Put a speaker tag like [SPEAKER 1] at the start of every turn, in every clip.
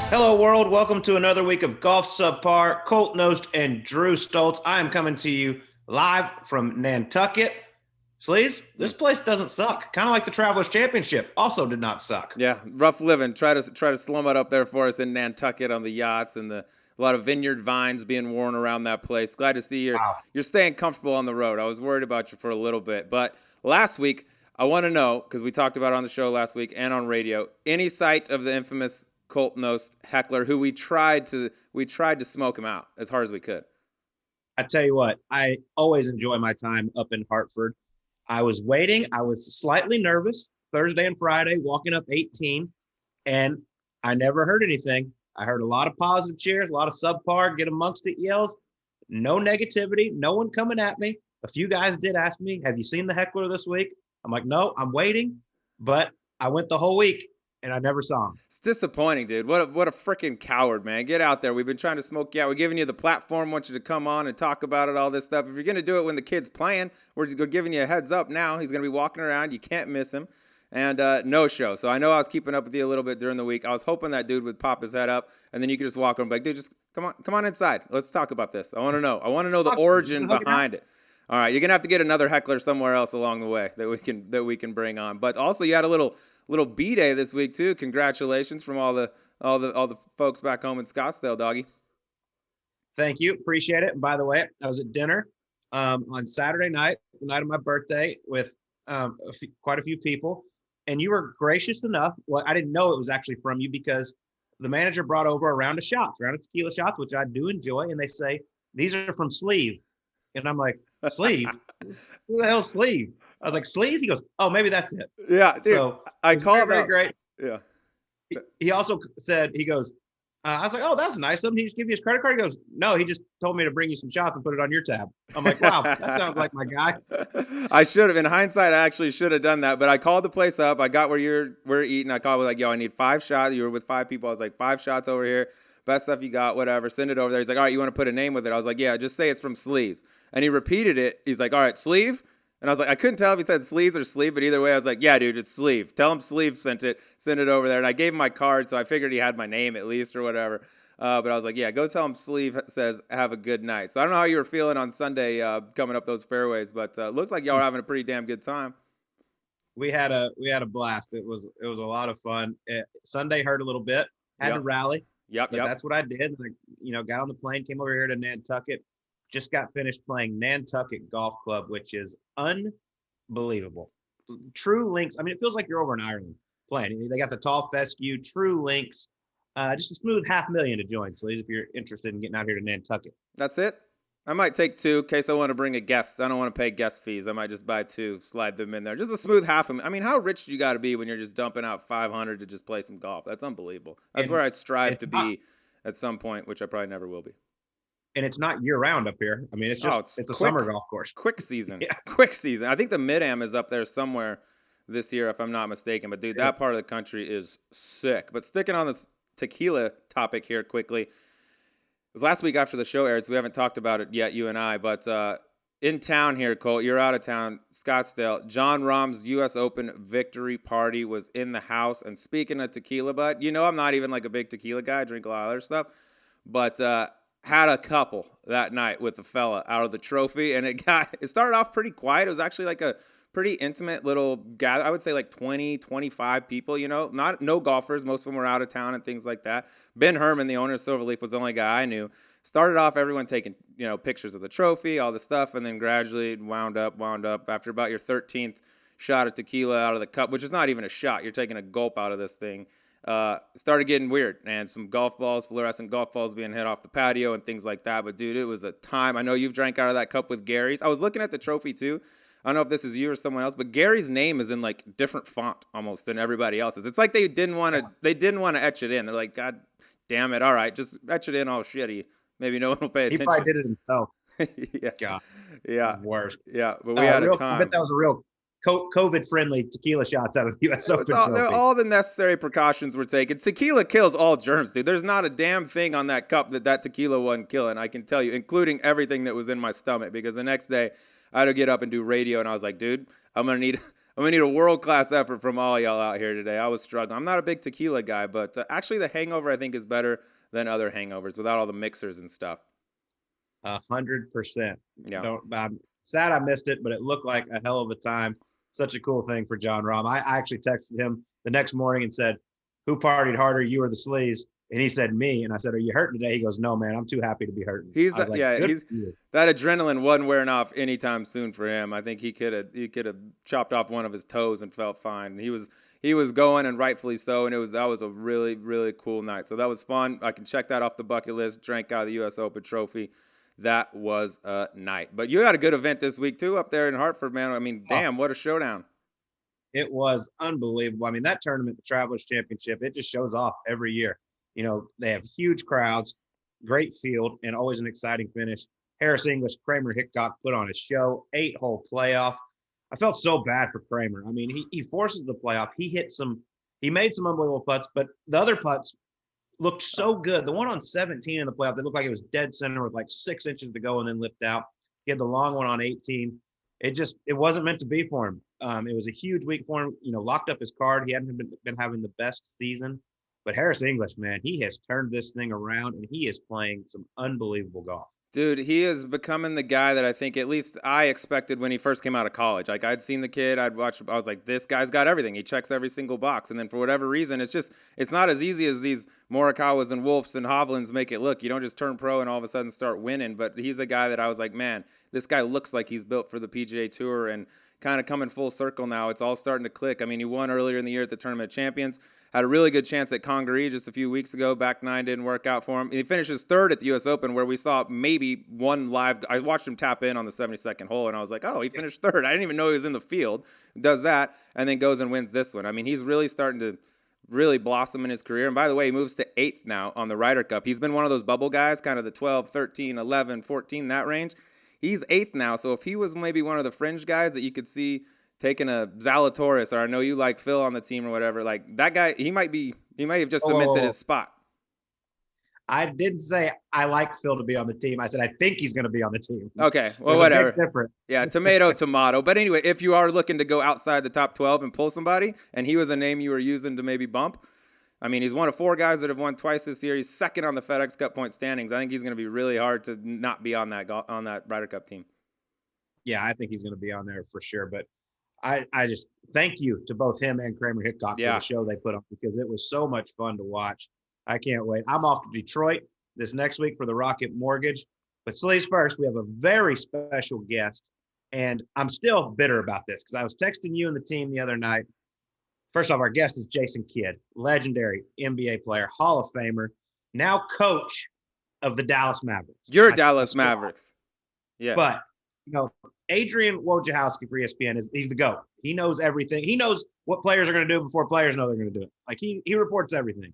[SPEAKER 1] Hello, world. Welcome to another week of Golf Subpar. Colt Knost and Drew Stoltz. I am coming to you live from Nantucket. Sleaze, this place doesn't suck. Kind of like the Travelers Championship. Also did not suck.
[SPEAKER 2] Yeah, rough living. Try to slum it up there for us in Nantucket on the yachts and a lot of vineyard vines being worn around that place. Glad to see you're staying comfortable on the road. I was worried about you for a little bit, but last week I want to know, because we talked about it on the show last week and on radio, any sight of the infamous Colt Knost heckler, who we tried to smoke him out as hard as we could.
[SPEAKER 1] I tell you what, I always enjoy my time up in Hartford. I was waiting. I was slightly nervous Thursday and Friday, walking up 18, and I never heard anything. I heard a lot of positive cheers, a lot of subpar, get amongst it yells, no negativity, no one coming at me. A few guys did ask me, have you seen the heckler this week? I'm like, no, I'm waiting, but I went the whole week and I never saw him.
[SPEAKER 2] It's disappointing, dude. What a freaking coward, man. Get out there. We've been trying to smoke you out. We're giving you the platform, want you to come on and talk about it, all this stuff. If you're going to do it when the kid's playing, we're giving you a heads up now. He's going to be walking around. You can't miss him. And no show. So I know I was keeping up with you a little bit during the week. I was hoping that dude would pop his head up, and then you could just walk on like, dude, just come on inside. Let's talk about this. I want to know. I want to know the origin behind it. All right, you're going to have to get another heckler somewhere else along the way that we can bring on. But also you had a little B-day this week too. Congratulations from all the folks back home in Scottsdale, doggy.
[SPEAKER 1] Thank you. Appreciate it. And by the way, I was at dinner on Saturday night, the night of my birthday, with quite a few people. And you were gracious enough. Well, I didn't know it was actually from you because the manager brought over a round of tequila shots, which I do enjoy. And they say, these are from Sleeve. And I'm like, Sleeve? Who the hell's Sleeve? I was like, Sleeves? He goes, oh, maybe that's it.
[SPEAKER 2] Yeah, dude.
[SPEAKER 1] So
[SPEAKER 2] I called
[SPEAKER 1] very great.
[SPEAKER 2] Yeah.
[SPEAKER 1] He also said, he goes, I was like, oh, that's nice. Something he just give you his credit card. He goes, no, he just told me to bring you some shots and put it on your tab. I'm like, wow, that sounds like my guy.
[SPEAKER 2] I should have. In hindsight, I actually should have done that. But I called the place up. I got where we're eating. I called, was like, yo, I need 5 shots. You were with 5 people. I was like, 5 shots over here. Best stuff you got, whatever. Send it over there. He's like, all right, you want to put a name with it? I was like, yeah, just say it's from Sleeves. And he repeated it. He's like, all right, Sleeve? And I was like, I couldn't tell if he said Sleeves or Sleeve, but either way, I was like, yeah, dude, it's Sleeve. Tell him Sleeve send it over there. And I gave him my card, so I figured he had my name at least or whatever. But I was like, yeah, go tell him Sleeve says have a good night. So I don't know how you were feeling on Sunday coming up those fairways, but looks like y'all are having a pretty damn good time.
[SPEAKER 1] We had a blast. It was a lot of fun. Sunday hurt a little bit. Had to rally.
[SPEAKER 2] Yep.
[SPEAKER 1] That's what I did. And I, got on the plane, came over here to Nantucket. Just got finished playing Nantucket Golf Club, which is unbelievable. True links. I mean, it feels like you're over in Ireland playing. They got the tall fescue, true links. Just a smooth $500,000 to join. So if you're interested in getting out here to Nantucket.
[SPEAKER 2] That's it. I might take 2 in case I want to bring a guest. I don't want to pay guest fees. I might just buy 2, slide them in there. Just a smooth $500,000. I mean, how rich do you got to be when you're just dumping out $500 to just play some golf? That's unbelievable. That's where I strive to be at some point, which I probably never will be.
[SPEAKER 1] And it's not year round up here. I mean, it's just it's a summer golf course.
[SPEAKER 2] Quick season. Yeah. Quick season. I think the Mid-Am is up there somewhere this year, if I'm not mistaken. But, dude, that part of the country is sick. But sticking on this tequila topic here quickly. It was last week after the show aired, so we haven't talked about it yet, you and I. But in town here, Colt, you're out of town, Scottsdale. Jon Rahm's U.S. Open victory party was in the house. And speaking of tequila, bud, I'm not even like a big tequila guy. I drink a lot of other stuff. But had a couple that night with the fella out of the trophy. And it started off pretty quiet. It was actually like a pretty intimate little gather. I would say like 20, 25 people, no golfers. Most of them were out of town and things like that. Ben Herman, the owner of Silverleaf, was the only guy I knew. Started off everyone taking, pictures of the trophy, all the stuff, and then gradually wound up after about your 13th shot of tequila out of the cup, which is not even a shot. You're taking a gulp out of this thing. Started getting weird, and some fluorescent golf balls being hit off the patio and things like that. But dude, it was a time. I know you've drank out of that cup with Gary's. I was looking at the trophy too. I don't know if this is you or someone else, but Gary's name is in like different font almost than everybody else's. It's like they didn't want to etch it in. They're like, God damn it. All right, just etch it in all shitty. Maybe no one will pay attention.
[SPEAKER 1] He probably did it himself.
[SPEAKER 2] Yeah.
[SPEAKER 1] God.
[SPEAKER 2] Yeah.
[SPEAKER 1] Worse.
[SPEAKER 2] Yeah. But we had a time.
[SPEAKER 1] I bet that was a real COVID-friendly tequila shots out of the U.S. Open trophy.
[SPEAKER 2] All the necessary precautions were taken. Tequila kills all germs, dude. There's not a damn thing on that cup that tequila wasn't killing, I can tell you, including everything that was in my stomach, because the next day I had to get up and do radio, and I was like, dude, I'm gonna need I'm going to need a world-class effort from all y'all out here today. I was struggling. I'm not a big tequila guy, but actually the hangover I think is better than other hangovers without all the mixers and stuff.
[SPEAKER 1] 100%.
[SPEAKER 2] Yeah.
[SPEAKER 1] I'm sad I missed it, but it looked like a hell of a time. Such a cool thing for John Rahm. I actually texted him the next morning and said, "Who partied harder, you or the Sleaze?" And he said, "Me." And I said, "Are you hurting today?" He goes, "No, man, I'm too happy to be hurting."
[SPEAKER 2] He's
[SPEAKER 1] I was like,
[SPEAKER 2] he's that adrenaline wasn't wearing off anytime soon for him. I think he could have chopped off one of his toes and felt fine. He was going, and rightfully so, and that was a really, really cool night. So that was fun. I can check that off the bucket list. Drank out of the U.S. Open trophy. That was a night. But you had a good event this week too up there in Hartford, man. I mean, damn, what a showdown.
[SPEAKER 1] It was unbelievable. I mean, that tournament, the Travelers Championship, it just shows off every year. You know, they have huge crowds, great field, and always an exciting finish. Harris English, Kramer Hickok put on a show, 8-hole playoff. I felt so bad for Kramer. I mean, he forces the playoff. He made some unbelievable putts, but the other putts looked so good. The one on 17 in the playoff, it looked like it was dead center with like 6 inches to go and then lift out. He had the long one on 18. It wasn't meant to be for him. It was a huge week for him. You know, locked up his card. He hadn't been having the best season. But Harris English, man, he has turned this thing around, and he is playing some unbelievable golf.
[SPEAKER 2] Dude, he is becoming the guy that I think at least I expected when he first came out of college. Like, I'd seen the kid, I was like, this guy's got everything. He checks every single box. And then for whatever reason, it's not as easy as these Morikawas and Wolfs and Hovlands make it look. You don't just turn pro and all of a sudden start winning. But he's a guy that I was like, man, this guy looks like he's built for the PGA Tour and kind of coming full circle now. It's all starting to click. I mean, he won earlier in the year at the Tournament of Champions. Had a really good chance at Congaree just a few weeks ago. Back nine didn't work out for him. He finishes third at the U.S. Open, where we saw maybe one live. I watched him tap in on the 72nd hole, and I was like, oh, he finished third. I didn't even know he was in the field. Does that, and then goes and wins this one. I mean, he's really starting to really blossom in his career. And by the way, he moves to 8th now on the Ryder Cup. He's been one of those bubble guys, kind of the 12, 13, 11, 14, that range. He's 8th now, so if he was maybe one of the fringe guys that you could see taking a Zalatoris, or I know you like Phil on the team or whatever, like that guy, he might have just cemented his spot.
[SPEAKER 1] I didn't say I like Phil to be on the team. I said I think he's going to be on the team.
[SPEAKER 2] Okay, well, whatever. Yeah, tomato. But anyway, if you are looking to go outside the top 12 and pull somebody, and he was a name you were using to maybe bump, I mean, he's one of 4 guys that have won twice this year. He's second on the FedEx Cup point standings. I think he's going to be really hard to not be on that Ryder Cup team.
[SPEAKER 1] Yeah, I think he's going to be on there for sure. But I just thank you to both him and Kramer Hickok for the show they put on, because it was so much fun to watch. I can't wait. I'm off to Detroit this next week for the Rocket Mortgage. But Sleaze, first, we have a very special guest, and I'm still bitter about this because I was texting you and the team the other night. First off, our guest is Jason Kidd, legendary NBA player, Hall of Famer, now coach of the Dallas Mavericks.
[SPEAKER 2] You're Dallas Mavericks. Yeah.
[SPEAKER 1] But, you know, Adrian Wojciechowski for ESPN he's the GOAT. He knows everything. He knows what players are going to do before players know they're going to do it. Like he reports everything.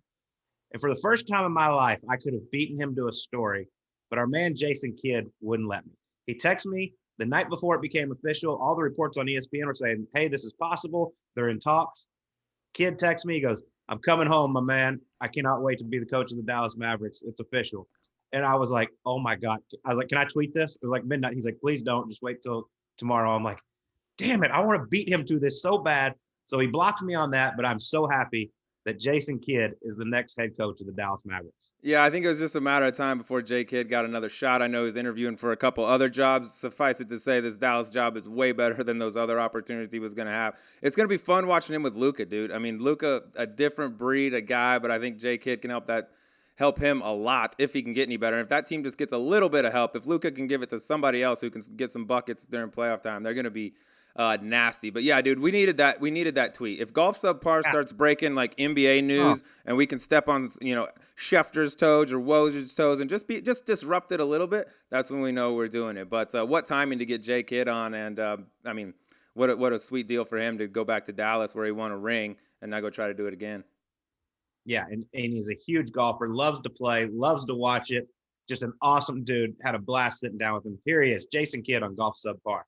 [SPEAKER 1] And for the first time in my life, I could have beaten him to a story, but our man Jason Kidd wouldn't let me. He texted me the night before it became official. All the reports on ESPN were saying, hey, this is possible. They're in talks. Kidd texts me. He goes, I'm coming home, my man. I cannot wait to be the coach of the Dallas Mavericks. It's official. And I was like, oh, my God. I was like, can I tweet this? It was like midnight. He's like, please don't. Just wait till tomorrow. I'm like, damn it. I want to beat him to this so bad. So he blocked me on that, but I'm so happy that Jason Kidd is the next head coach of the Dallas Mavericks.
[SPEAKER 2] Yeah, I think it was just a matter of time before J. Kidd got another shot. I know he's interviewing for a couple other jobs. Suffice it to say, this Dallas job is way better than those other opportunities he was going to have. It's going to be fun watching him with Luka, dude. I mean, Luka, a different breed, a guy, but I think J. Kidd can help him a lot if he can get any better. And if that team just gets a little bit of help, if Luka can give it to somebody else who can get some buckets during playoff time, they're going to be nasty. But yeah, dude, we needed that tweet. If Golf Subpar starts breaking like NBA news and we can step on, Schefter's toes or Woj's toes and just disrupt it a little bit, that's when we know we're doing it. But what timing to get J. Kidd on, and I mean, what a sweet deal for him to go back to Dallas where he won a ring and now go try to do it again.
[SPEAKER 1] Yeah, and he's a huge golfer, loves to play, loves to watch it. Just an awesome dude. Had a blast sitting down with him. Here he is, Jason Kidd on Golf Subpar.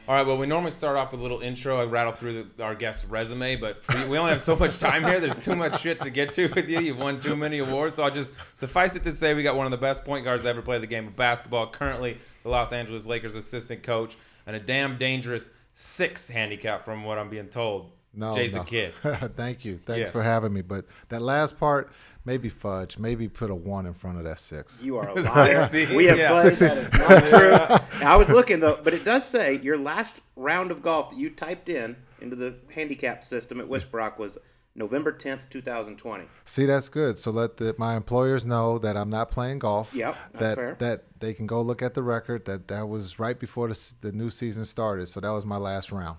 [SPEAKER 3] All right, well, we normally start off with a little intro. I rattle through our guest's resume, but we only have so much time here. There's too much shit to get to with you. You've won too many awards. So I'll just suffice it to say we got one of the best point guards to ever play the game of basketball, currently the Los Angeles Lakers assistant coach. and a damn dangerous 6 handicap from what I'm being told.
[SPEAKER 4] No,
[SPEAKER 3] Jay's
[SPEAKER 4] no.
[SPEAKER 3] a kid.
[SPEAKER 4] Thank you. Thanks
[SPEAKER 3] Yeah.
[SPEAKER 4] for having me. But that last part, maybe fudge. Maybe put a 1 in front of that 6.
[SPEAKER 5] You are a liar.
[SPEAKER 3] 60,
[SPEAKER 5] We have
[SPEAKER 3] yeah.
[SPEAKER 5] played. That is not true. I was looking, though, but it does say your last round of golf that you typed into the handicap system at Westbrook was November 10th, 2020.
[SPEAKER 4] See, that's good. So let my employers know that I'm not playing golf.
[SPEAKER 5] Yep, that's fair.
[SPEAKER 4] That they can go look at the record. That was right before the new season started. So that was my last round.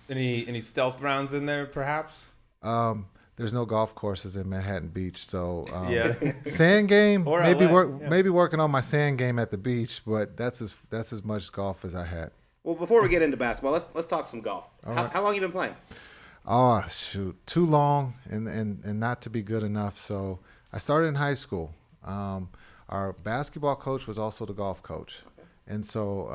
[SPEAKER 3] Any stealth rounds in there, perhaps?
[SPEAKER 4] There's no golf courses in Manhattan Beach, so
[SPEAKER 3] Yeah.
[SPEAKER 4] sand game.
[SPEAKER 3] Or
[SPEAKER 4] maybe
[SPEAKER 3] LA,
[SPEAKER 4] maybe working on my sand game at the beach, but that's as much golf as I had.
[SPEAKER 5] Well, before we get into basketball, let's talk some golf. How long you been playing?
[SPEAKER 4] Oh shoot, too long and not to be good enough. So I started in high school. Our basketball coach was also the golf coach. And so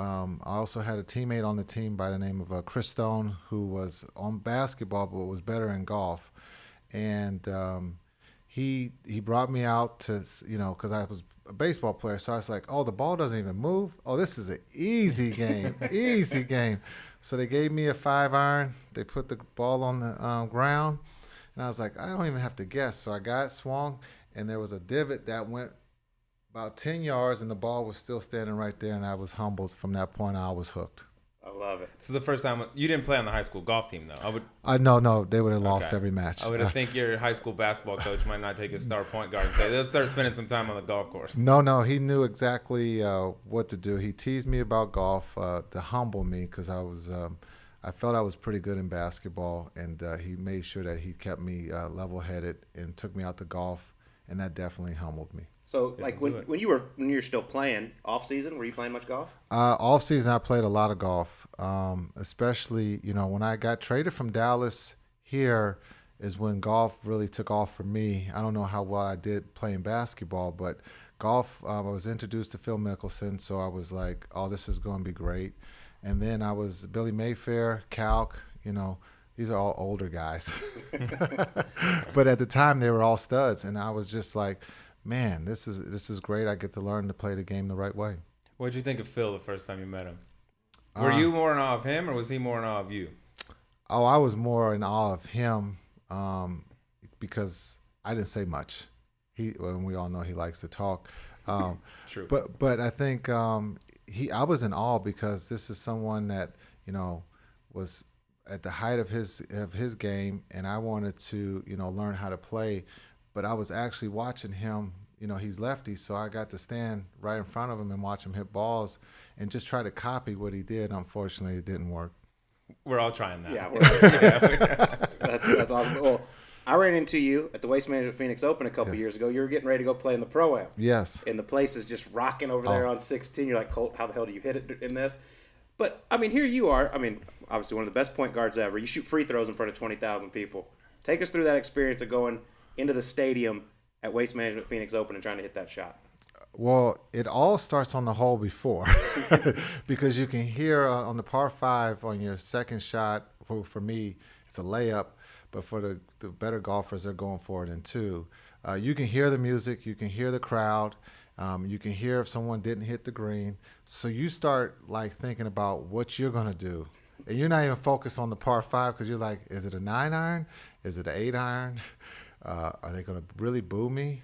[SPEAKER 4] I also had a teammate on the team by the name of Chris Stone, who was on basketball but was better in golf. And he brought me out to, because I was a baseball player. So I was like, oh, the ball doesn't even move. Oh, this is an easy game, easy game. So they gave me a 5-iron. They put the ball on the ground. And I was like, I don't even have to guess. So I got it swung, and there was a divot that went about 10 yards, and the ball was still standing right there, and I was humbled. From that point on, I was hooked.
[SPEAKER 5] I love it.
[SPEAKER 3] So the first time you didn't play on the high school golf team, though.
[SPEAKER 4] No, they would have lost
[SPEAKER 3] Okay.
[SPEAKER 4] every match.
[SPEAKER 3] I would think your high school basketball coach might not take a star point guard and say, let's start spending some time on the golf course.
[SPEAKER 4] No, he knew exactly what to do. He teased me about golf to humble me because I felt I was pretty good in basketball, and he made sure that he kept me level-headed and took me out to golf, and that definitely humbled me.
[SPEAKER 5] So, when you were still playing off season, were you playing much golf?
[SPEAKER 4] Off season, I played a lot of golf, especially when I got traded from Dallas. Here is when golf really took off for me. I don't know how well I did playing basketball, but golf, I was introduced to Phil Mickelson, so I was like, oh, this is going to be great. And then I was Billy Mayfair, Calc, these are all older guys. But at the time, they were all studs, and I was just like, man, this is great. I get to learn to play the game the right way.
[SPEAKER 3] What did you think of Phil the first time you met him? Were you more in awe of him, or was he more in awe of you?
[SPEAKER 4] Oh, I was more in awe of him because I didn't say much. We all know he likes to talk.
[SPEAKER 3] True.
[SPEAKER 4] But I think I was in awe because this is someone that was at the height of his game, and I wanted to learn how to play. But I was actually watching him. He's lefty, so I got to stand right in front of him and watch him hit balls and just try to copy what he did. Unfortunately, it didn't work.
[SPEAKER 3] We're all trying that.
[SPEAKER 5] Yeah, that's awesome. Well, I ran into you at the Waste Management Phoenix Open a couple years ago. You were getting ready to go play in the Pro-Am.
[SPEAKER 4] Yes.
[SPEAKER 5] And the place is just rocking over there on 16. You're like, Colt, how the hell do you hit it in this? But, here you are. Obviously one of the best point guards ever. You shoot free throws in front of 20,000 people. Take us through that experience of going into the stadium at Waste Management Phoenix Open and trying to hit that shot.
[SPEAKER 4] Well, it all starts on the hole before because you can hear on the par 5 on your second shot, for me, it's a layup, but for the better golfers, they're going for it in 2. You can hear the music, you can hear the crowd, you can hear if someone didn't hit the green. So you start thinking about what you're going to do. And you're not even focused on the par 5 because you're like, is it a 9-iron? Is it an 8-iron? Are they going to really boo me?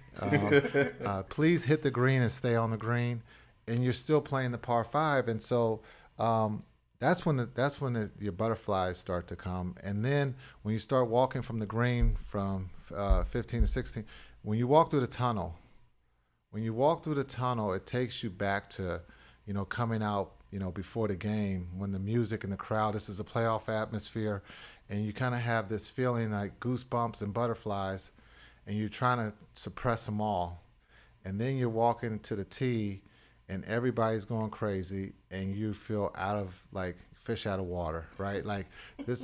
[SPEAKER 4] Please hit the green and stay on the green. And you're still playing the par 5, and so that's when your butterflies start to come. And then when you start walking from the green from 15 to 16, when you walk through the tunnel, it takes you back to coming out before the game when the music and the crowd. This is a playoff atmosphere. And you kind of have this feeling like goosebumps and butterflies, and you're trying to suppress them all. And then you're walking to the tee, and everybody's going crazy, and you feel fish out of water, right? Like,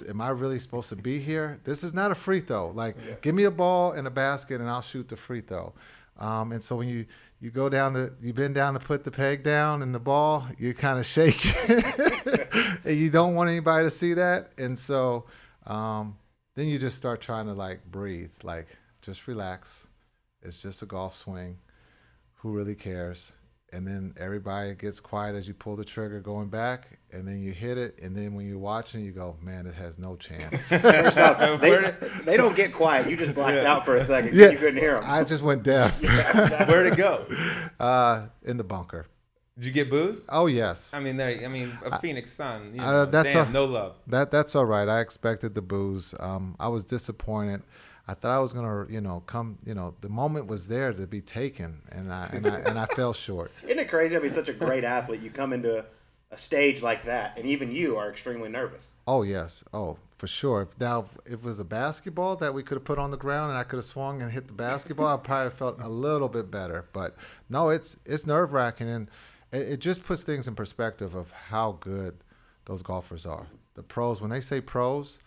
[SPEAKER 4] am I really supposed to be here? This is not a free throw. Give me a ball and a basket, and I'll shoot the free throw. And so when you go down you bend down to put the peg down and the ball, you kind of shake and you don't want anybody to see that. And so then you just start trying to breathe, just relax. It's just a golf swing. Who really cares? and then everybody gets quiet as you pull the trigger going back, and then you hit it, and then when you're watching, you go, man, it has no chance.
[SPEAKER 5] First off, they don't get quiet. You just blacked out for a second because you couldn't hear them.
[SPEAKER 4] I just went deaf.
[SPEAKER 3] Where'd it go?
[SPEAKER 4] In the bunker.
[SPEAKER 3] Did you get boozed?
[SPEAKER 4] Oh, yes.
[SPEAKER 3] I mean, a Phoenix Sun. You know, no love.
[SPEAKER 4] That's all right. I expected the booze. I was disappointed. I thought I was gonna, the moment was there to be taken, and I fell short.
[SPEAKER 5] Isn't it crazy? I mean, such a great athlete. You come into a stage like that, and even you are extremely nervous.
[SPEAKER 4] Oh yes, for sure. If it was a basketball that we could have put on the ground and I could have swung and hit the basketball, I probably felt a little bit better. But no, it's nerve wracking, and it just puts things in perspective of how good those golfers are. The pros, when they say pros.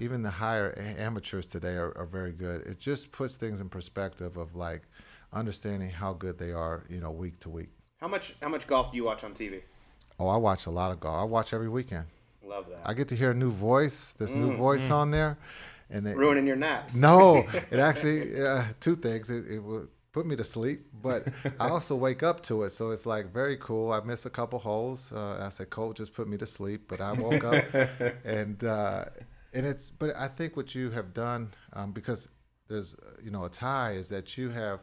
[SPEAKER 4] Even the higher amateurs today are very good. It just puts things in perspective of like understanding how good they are, week to week.
[SPEAKER 5] How much golf do you watch on TV?
[SPEAKER 4] Oh, I watch a lot of golf. I watch every weekend.
[SPEAKER 5] Love that.
[SPEAKER 4] I get to hear a new voice. This new voice on there, and
[SPEAKER 5] ruining your naps.
[SPEAKER 4] No, it actually two things. It will put me to sleep, but I also wake up to it. So it's like very cool. I miss a couple holes. I said, Colt just put me to sleep, but I woke up and but I think what you have done, because there's, a tie, is that you have,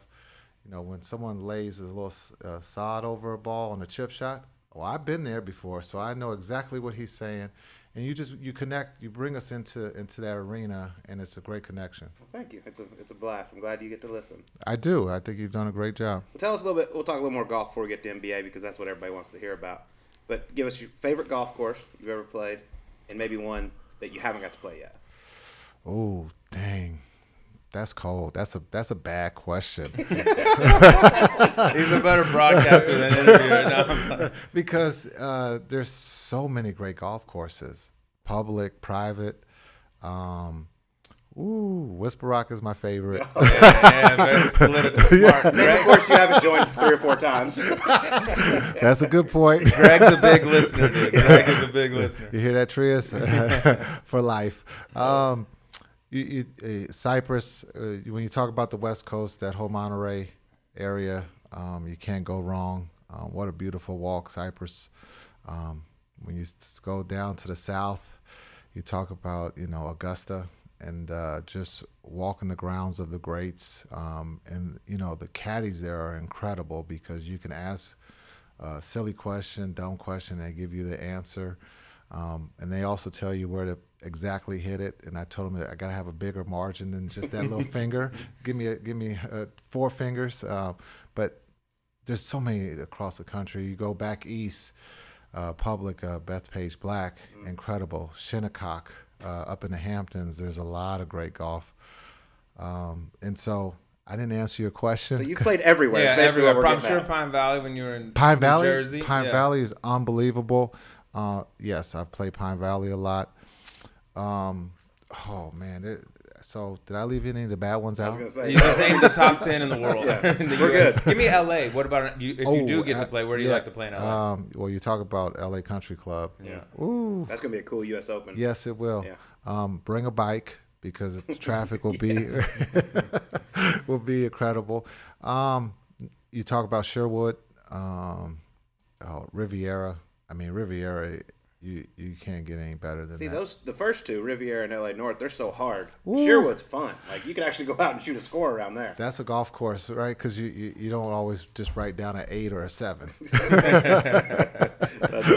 [SPEAKER 4] when someone lays a little sod over a ball on a chip shot, I've been there before, so I know exactly what he's saying. And you connect, you bring us into that arena, and it's a great connection.
[SPEAKER 5] Well, thank you. It's a blast. I'm glad you get to listen.
[SPEAKER 4] I do. I think you've done a great job.
[SPEAKER 5] Well, tell us a little bit. We'll talk a little more golf before we get to NBA because that's what everybody wants to hear about. But give us your favorite golf course you've ever played, and maybe one that you haven't got to play yet.
[SPEAKER 4] Oh, dang. That's cold. That's a bad question.
[SPEAKER 3] He's a better broadcaster than interviewer. No.
[SPEAKER 4] Because there's so many great golf courses, public, private. Whisper Rock is my favorite.
[SPEAKER 3] Very political smart.
[SPEAKER 5] And then, of course, you haven't joined 3 or 4 times.
[SPEAKER 4] That's a good point.
[SPEAKER 3] Greg's a big listener, dude. Greg is a big listener.
[SPEAKER 4] You hear that, Trias? For life. Cypress, when you talk about the West Coast, that whole Monterey area, you can't go wrong. What a beautiful walk, Cypress. When you go down to the south, you talk about, Augusta and just walking the grounds of the greats. And, the caddies there are incredible because you can ask a silly question, dumb question, and they give you the answer. And they also tell you where to exactly hit it. And I told them that I got to have a bigger margin than just that little finger. Give me 4 fingers. But there's so many across the country. You go back east, public, Bethpage Black, incredible. Shinnecock, up in the Hamptons, there's a lot of great golf. And so I didn't answer your question.
[SPEAKER 5] So you played everywhere.
[SPEAKER 3] Yeah, everywhere. I'm sure Pine Valley when you were in New Jersey.
[SPEAKER 4] Pine Valley is unbelievable. Yes, I've played Pine Valley a lot. Oh man, so did I leave any of the bad ones out?
[SPEAKER 5] I was gonna say
[SPEAKER 3] you just named the top 10 in the world.
[SPEAKER 5] We're good.
[SPEAKER 3] Give me LA. What about you? If you do get to play, where do you like to play in LA?
[SPEAKER 4] Well, you talk about LA Country Club.
[SPEAKER 5] Yeah.
[SPEAKER 4] Ooh.
[SPEAKER 5] That's gonna be a cool U.S. Open.
[SPEAKER 4] Yes, it will.
[SPEAKER 5] Yeah.
[SPEAKER 4] Bring a bike because the traffic will be will be incredible. You talk about Sherwood, Riviera. I mean, Riviera. You can't get any better than that.
[SPEAKER 5] The first two, Riviera and LA North, they're so hard. Ooh. Sherwood's fun. Like you can actually go out and shoot a score around there.
[SPEAKER 4] That's a golf course, right? Because you don't always just write down an 8 or a 7.
[SPEAKER 5] That's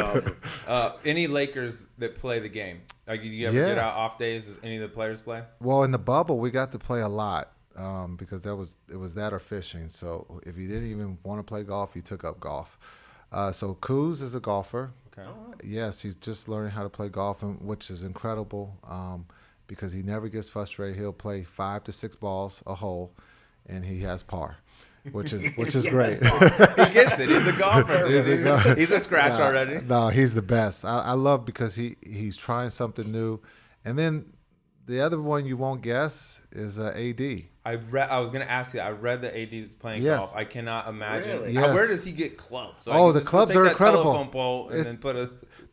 [SPEAKER 5] awesome.
[SPEAKER 3] Any Lakers that play the game? Like you ever get out off days? Does any of the players play?
[SPEAKER 4] Well, in the bubble, we got to play a lot because it was that or fishing. So if you didn't even want to play golf, you took up golf. So Kuz is a golfer.
[SPEAKER 3] Okay.
[SPEAKER 4] Yes, he's just learning how to play golf, which is incredible because he never gets frustrated. He'll play 5 to 6 balls a hole, and he has par, which is great.
[SPEAKER 3] He gets it. He's a golfer. He's a scratch already.
[SPEAKER 4] No, he's the best. I love because he's trying something new, and then the other one you won't guess is AD.
[SPEAKER 3] I was going to ask you. I read that AD is playing golf. I cannot imagine.
[SPEAKER 5] Really?
[SPEAKER 4] Yes.
[SPEAKER 3] Where does he get clubs? So
[SPEAKER 4] the clubs are incredible.
[SPEAKER 3] Telephone pole and then put a.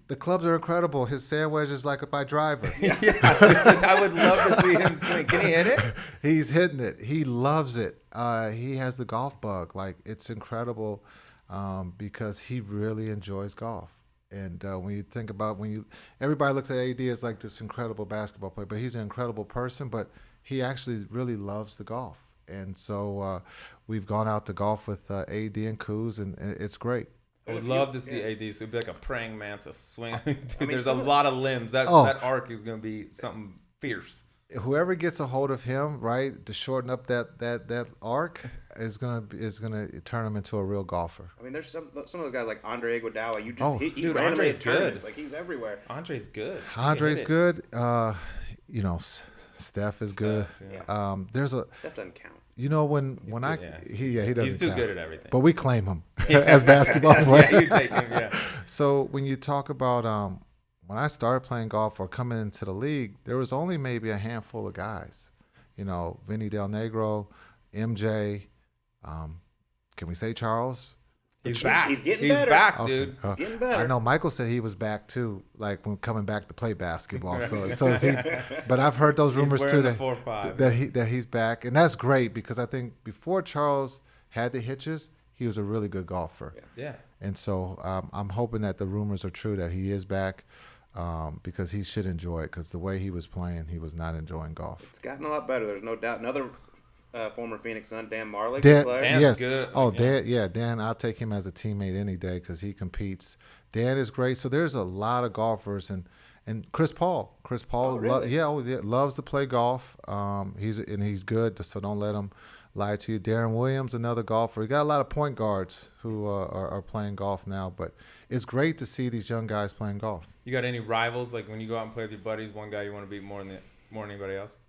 [SPEAKER 4] The clubs are incredible. His sand wedge is like my driver.
[SPEAKER 3] I would love to see him swing. Can he hit it?
[SPEAKER 4] He's hitting it. He loves it. He has the golf bug. Like it's incredible because he really enjoys golf. And when you think about everybody looks at AD as like this incredible basketball player, but he's an incredible person. But he actually really loves the golf. And so we've gone out to golf with AD and Kuz, and it's great.
[SPEAKER 3] I would love to see AD. So it'd be like a praying mantis swing. Dude,
[SPEAKER 5] mean,
[SPEAKER 3] there's a lot of limbs. That arc is going to be something fierce.
[SPEAKER 4] Whoever gets a hold of him, right, to shorten up that arc is gonna turn him into a real golfer.
[SPEAKER 5] I mean, there's some of those guys like Andre Iguodala. He's
[SPEAKER 3] dude,
[SPEAKER 5] randomly
[SPEAKER 3] Andre's
[SPEAKER 5] at tournaments.
[SPEAKER 3] good.
[SPEAKER 5] Like he's everywhere.
[SPEAKER 3] Andre's good.
[SPEAKER 4] Andre's good. Steph is good.
[SPEAKER 5] Yeah. Steph doesn't count.
[SPEAKER 4] He doesn't.
[SPEAKER 3] He's too
[SPEAKER 4] count.
[SPEAKER 3] good at everything.
[SPEAKER 4] But we claim him as basketball players.
[SPEAKER 3] Yeah, you take him. Yeah.
[SPEAKER 4] So when you talk about when I started playing golf or coming into the league, there was only maybe a handful of guys. Vinny Del Negro, MJ. Can we say Charles?
[SPEAKER 3] He's back.
[SPEAKER 5] He's getting
[SPEAKER 3] He's
[SPEAKER 5] better.
[SPEAKER 3] back,
[SPEAKER 4] Okay.
[SPEAKER 3] dude.
[SPEAKER 5] Getting better.
[SPEAKER 4] I know Michael said he was back too, like when coming back to play basketball. So is he? But I've heard those rumors too that he's back, and that's great because I think before Charles had the hitches, he was a really good golfer.
[SPEAKER 3] Yeah.
[SPEAKER 4] And so I'm hoping that the rumors are true that he is back. Because he should enjoy it. Because the way he was playing, he was not enjoying golf.
[SPEAKER 5] It's gotten a lot better. There's no doubt. Another former Phoenix Sun, Dan Marley,
[SPEAKER 4] Dan,
[SPEAKER 5] player.
[SPEAKER 3] Dan's
[SPEAKER 4] yes.
[SPEAKER 3] good.
[SPEAKER 4] Oh, Dan. I'll take him as a teammate any day because he competes. Dan is great. So there's a lot of golfers and Chris Paul.
[SPEAKER 5] Oh, really?
[SPEAKER 4] Loves to play golf. He's good. So don't let him lie to you. Darren Williams, another golfer. We got a lot of point guards who are playing golf now. But it's great to see these young guys playing golf.
[SPEAKER 3] You got any rivals? Like when you go out and play with your buddies, one guy you want to beat more than anybody else?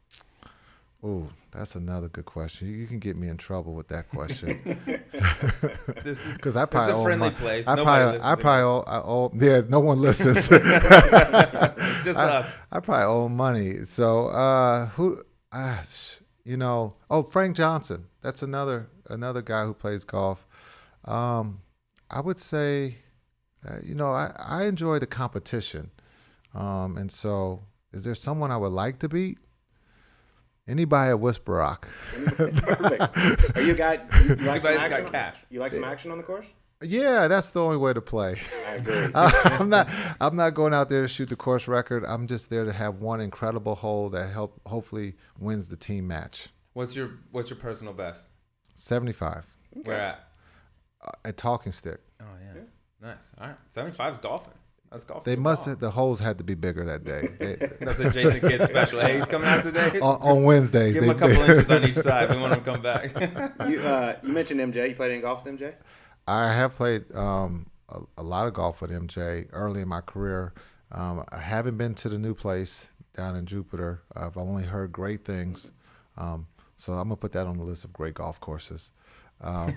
[SPEAKER 4] Ooh, that's another good question. You can get me in trouble with that question. Because I probably
[SPEAKER 3] it's a friendly place.
[SPEAKER 4] I owe. Yeah, no one listens.
[SPEAKER 3] It's just us.
[SPEAKER 4] I probably owe money. So Frank Johnson. That's another guy who plays golf. I would say, I enjoy the competition. And so, is there someone I would like to beat? Anybody at Whisper Rock.
[SPEAKER 5] Perfect. Are you a guy? You like some action?
[SPEAKER 3] Got cash.
[SPEAKER 5] You like some action on the course?
[SPEAKER 4] Yeah, that's the only way to play.
[SPEAKER 5] I agree.
[SPEAKER 4] I'm not going out there to shoot the course record. I'm just there to have one incredible hole that hopefully wins the team match.
[SPEAKER 3] What's your personal best?
[SPEAKER 4] 75.
[SPEAKER 3] Okay. Where at?
[SPEAKER 4] At Talking Stick.
[SPEAKER 3] Oh yeah. Nice. All right. 75 is golfing. That's golfing.
[SPEAKER 4] They must have, the holes had to be bigger that day.
[SPEAKER 3] That's a Jason Kidd special. Hey, he's coming out today.
[SPEAKER 4] On Wednesdays.
[SPEAKER 3] Give him a couple inches on each side. We want him to come back.
[SPEAKER 5] You mentioned MJ. You played any golf with MJ?
[SPEAKER 4] I have played a lot of golf with MJ early in my career. I haven't been to the new place down in Jupiter. I've only heard great things. So I'm going to put that on the list of great golf courses.
[SPEAKER 3] Smart.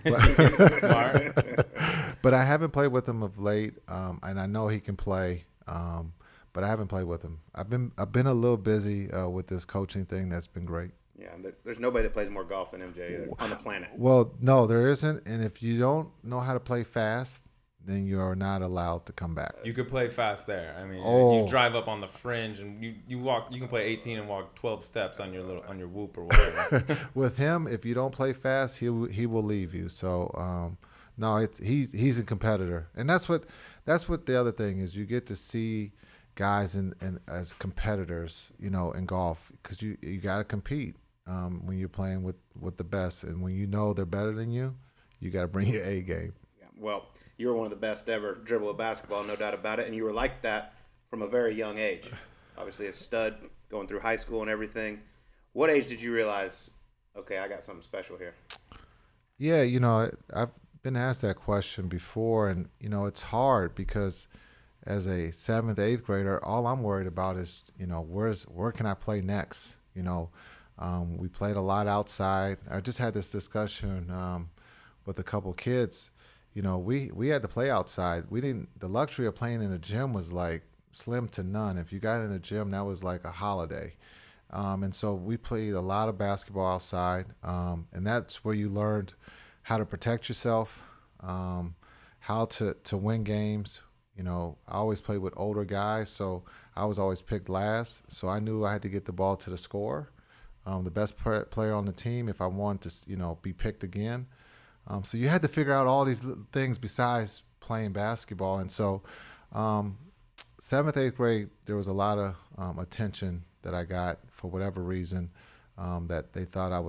[SPEAKER 4] But I haven't played with him of late, and I know he can play, but I haven't played with him. I've been a little busy with this coaching thing. That's been great.
[SPEAKER 5] Yeah, there's nobody that plays more golf than MJ on the planet.
[SPEAKER 4] Well, no, there isn't. And if you don't know how to play fast, then you are not allowed to come back.
[SPEAKER 3] You could play fast there. I mean, you drive up on the fringe and you walk. You can play 18 and walk 12 steps on your whoop or whatever.
[SPEAKER 4] With him, if you don't play fast, he will leave you. So no, he's a competitor, and that's what the other thing is. You get to see guys in as competitors, in golf, because you got to compete when you're playing with the best, and when you know they're better than you, you got to bring your A game.
[SPEAKER 5] Yeah, well, you were one of the best ever dribble a basketball, no doubt about it, and you were like that from a very young age. Obviously a stud going through high school and everything. What age did you realize, okay, I got something special here?
[SPEAKER 4] Yeah, I've been asked that question before, and it's hard because as a 7th, 8th grader, all I'm worried about is where can I play next? We played a lot outside. I just had this discussion with a couple kids. We had to play outside. The luxury of playing in a gym was like slim to none. If you got in a gym, that was like a holiday. And so we played a lot of basketball outside, and that's where you learned how to protect yourself, how to win games. I always played with older guys, so I was always picked last. So I knew I had to get the ball to the scorer, the best player on the team, if I wanted to, be picked again. So you had to figure out all these things besides playing basketball. And so 7th, 8th grade, there was a lot of attention that I got for whatever reason, that they thought I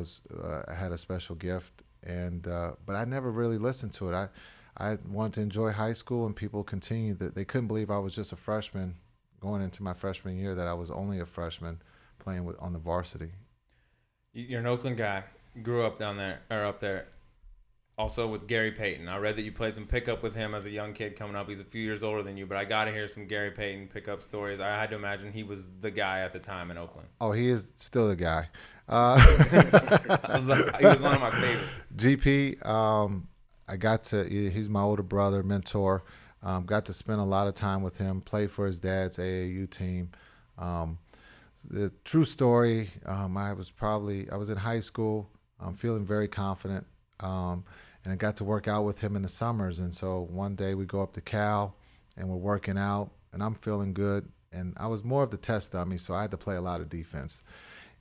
[SPEAKER 4] had a special gift. And but I never really listened to it. I wanted to enjoy high school, and people continued that they couldn't believe I was just a freshman going into my freshman year, that I was only a freshman playing on the varsity.
[SPEAKER 3] You're an Oakland guy. Grew up down there, or up there. Also with Gary Payton. I read that you played some pickup with him as a young kid coming up. He's a few years older than you, but I got to hear some Gary Payton pickup stories. I had to imagine he was the guy at the time in Oakland.
[SPEAKER 4] Oh, he is still the guy.
[SPEAKER 3] He was one of my favorites.
[SPEAKER 4] GP, he's my older brother, mentor. Got to spend a lot of time with him, played for his dad's AAU team. The true story, I was in high school, feeling very confident. And I got to work out with him in the summers. And so one day we go up to Cal and we're working out, and I'm feeling good. And I was more of the test dummy, so I had to play a lot of defense.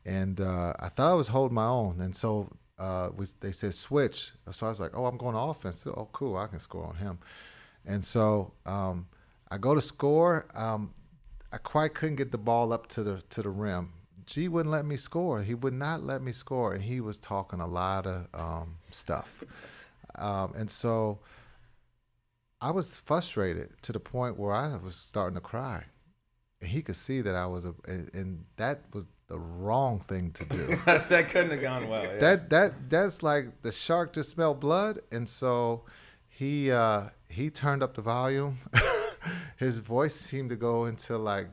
[SPEAKER 4] And I thought I was holding my own. And so they said switch. So I was like, oh, I'm going to offense. Oh, cool, I can score on him. And so I go to score. I quite couldn't get the ball up to the rim. G wouldn't let me score. He would not let me score, and he was talking a lot of stuff. And so I was frustrated to the point where I was starting to cry. And he could see that and that was the wrong thing to do.
[SPEAKER 3] That couldn't have gone well. Yeah.
[SPEAKER 4] That's like the shark just smelled blood. And so he turned up the volume. His voice seemed to go into like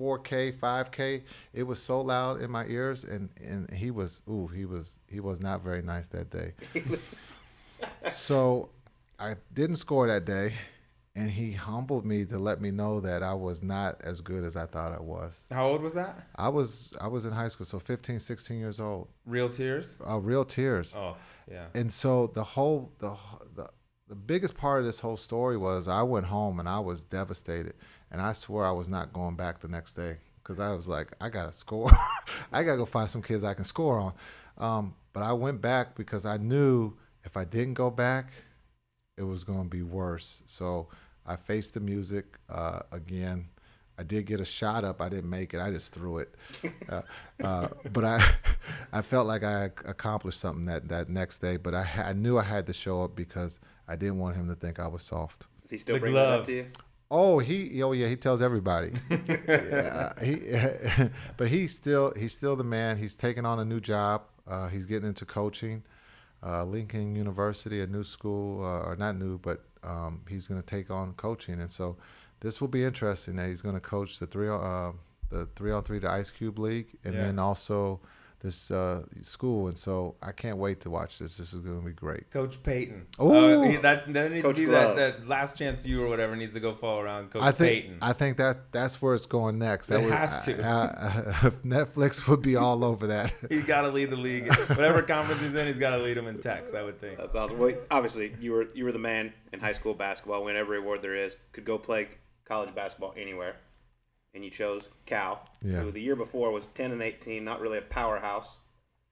[SPEAKER 4] 4K, 5K. It was so loud in my ears, and he was not very nice that day. So I didn't score that day, and he humbled me to let me know that I was not as good as I thought I was.
[SPEAKER 3] How old was that?
[SPEAKER 4] I was in high school, so 15, 16 years old.
[SPEAKER 3] Real tears?
[SPEAKER 4] Real tears.
[SPEAKER 3] Oh, yeah.
[SPEAKER 4] And so the biggest part of this whole story was I went home and I was devastated. And I swore I was not going back the next day because I was like, I got to score. I got to go find some kids I can score on. But I went back because I knew if I didn't go back, it was going to be worse. So I faced the music again. I did get a shot up. I didn't make it. I just threw it. But I felt like I accomplished something that next day. But I knew I had to show up because I didn't want him to think I was soft.
[SPEAKER 5] Does he still bring that up to you?
[SPEAKER 4] Oh, he tells everybody. But he's still the man. He's taking on a new job. He's getting into coaching. Lincoln University, a new school, or not new, but he's going to take on coaching. And so this will be interesting. That he's going to coach the 3-on-3, the Ice Cube League, and then also this school. And so I can't wait to watch this. This is going to be great.
[SPEAKER 3] Coach Payton.
[SPEAKER 4] Oh,
[SPEAKER 3] that needs Coach to be that last chance you or whatever needs to go fall around Coach Payton.
[SPEAKER 4] I think that's where it's going next.
[SPEAKER 3] It has to.
[SPEAKER 4] Netflix would be all over that.
[SPEAKER 3] He's got to lead the league. Whatever conference he's in, he's got to lead them in text, I would think.
[SPEAKER 5] That's awesome. Well, obviously, you were the man in high school basketball, win every award there is, could go play college basketball anywhere. And you chose Cal, who the year before was 10-18, not really a powerhouse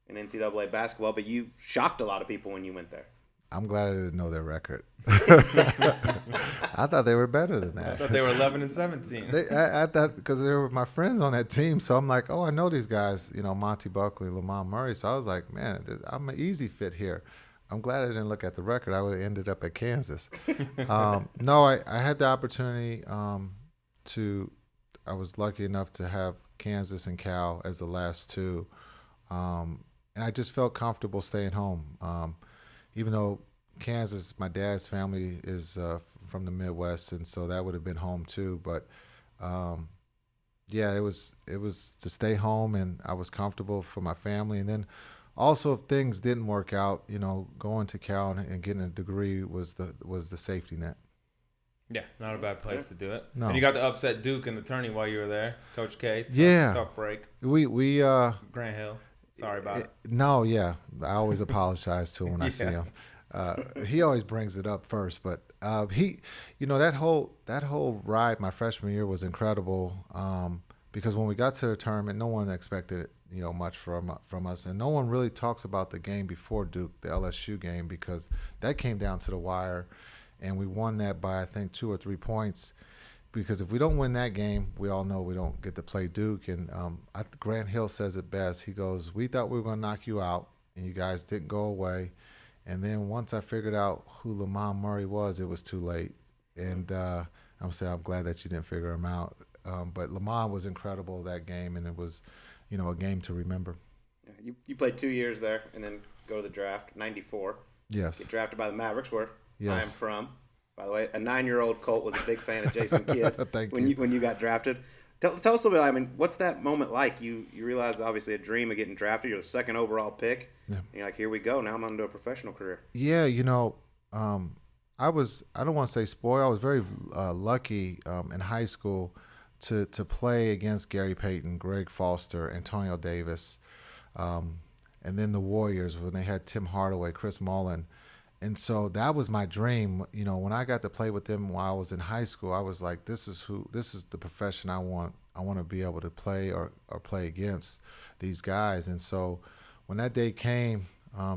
[SPEAKER 5] in NCAA basketball, but you shocked a lot of people when you went there.
[SPEAKER 4] I'm glad I didn't know their record. I thought they were better than that.
[SPEAKER 3] I thought they were 11-17.
[SPEAKER 4] I thought because they were my friends on that team, so I'm like, oh, I know these guys, Monty Buckley, Lamont Murray. So I was like, man, I'm an easy fit here. I'm glad I didn't look at the record. I would have ended up at Kansas. No, I had the opportunity I was lucky enough to have Kansas and Cal as the last two. And I just felt comfortable staying home. Even though Kansas, my dad's family is from the Midwest, and so that would have been home too. But it was to stay home, and I was comfortable for my family. And then also, if things didn't work out, going to Cal and getting a degree was the safety net.
[SPEAKER 3] Yeah, not a bad place to do it.
[SPEAKER 4] No.
[SPEAKER 3] And you got to upset Duke in the tourney while you were there, Coach K. Tough break.
[SPEAKER 4] We
[SPEAKER 3] Grant Hill. Sorry about it.
[SPEAKER 4] No, yeah, I always apologize to him when I see him. He always brings it up first, but that whole ride my freshman year was incredible because when we got to the tournament, no one expected much from us. And no one really talks about the game before Duke, the LSU game, because that came down to the wire, and we won that by, I think, 2 or 3 points. Because if we don't win that game, we all know we don't get to play Duke. And Grant Hill says it best. He goes, "We thought we were going to knock you out, and you guys didn't go away. And then once I figured out who Lamont Murray was, it was too late." And I'm glad that you didn't figure him out. But Lamont was incredible that game, and it was, a game to remember.
[SPEAKER 5] Yeah, you played 2 years there, and then go to the draft, 94.
[SPEAKER 4] Yes.
[SPEAKER 5] Get drafted by the Mavericks, where
[SPEAKER 4] Yes.
[SPEAKER 5] I am from. By the way, a 9-year-old Colt was a big fan of Jason Kidd when you got drafted. Tell us a little bit. I mean, what's that moment like? You realize obviously a dream of getting drafted. You're the second overall pick. Yeah. And you're like, here we go. Now I'm on to a professional career.
[SPEAKER 4] Yeah, I don't want to say spoiled. I was very lucky in high school to play against Gary Payton, Greg Foster, Antonio Davis, and then the Warriors when they had Tim Hardaway, Chris Mullin. And so that was my dream. When I got to play with them while I was in high school, I was like, this is the profession I want. I want to be able to play or play against these guys. And so when that day came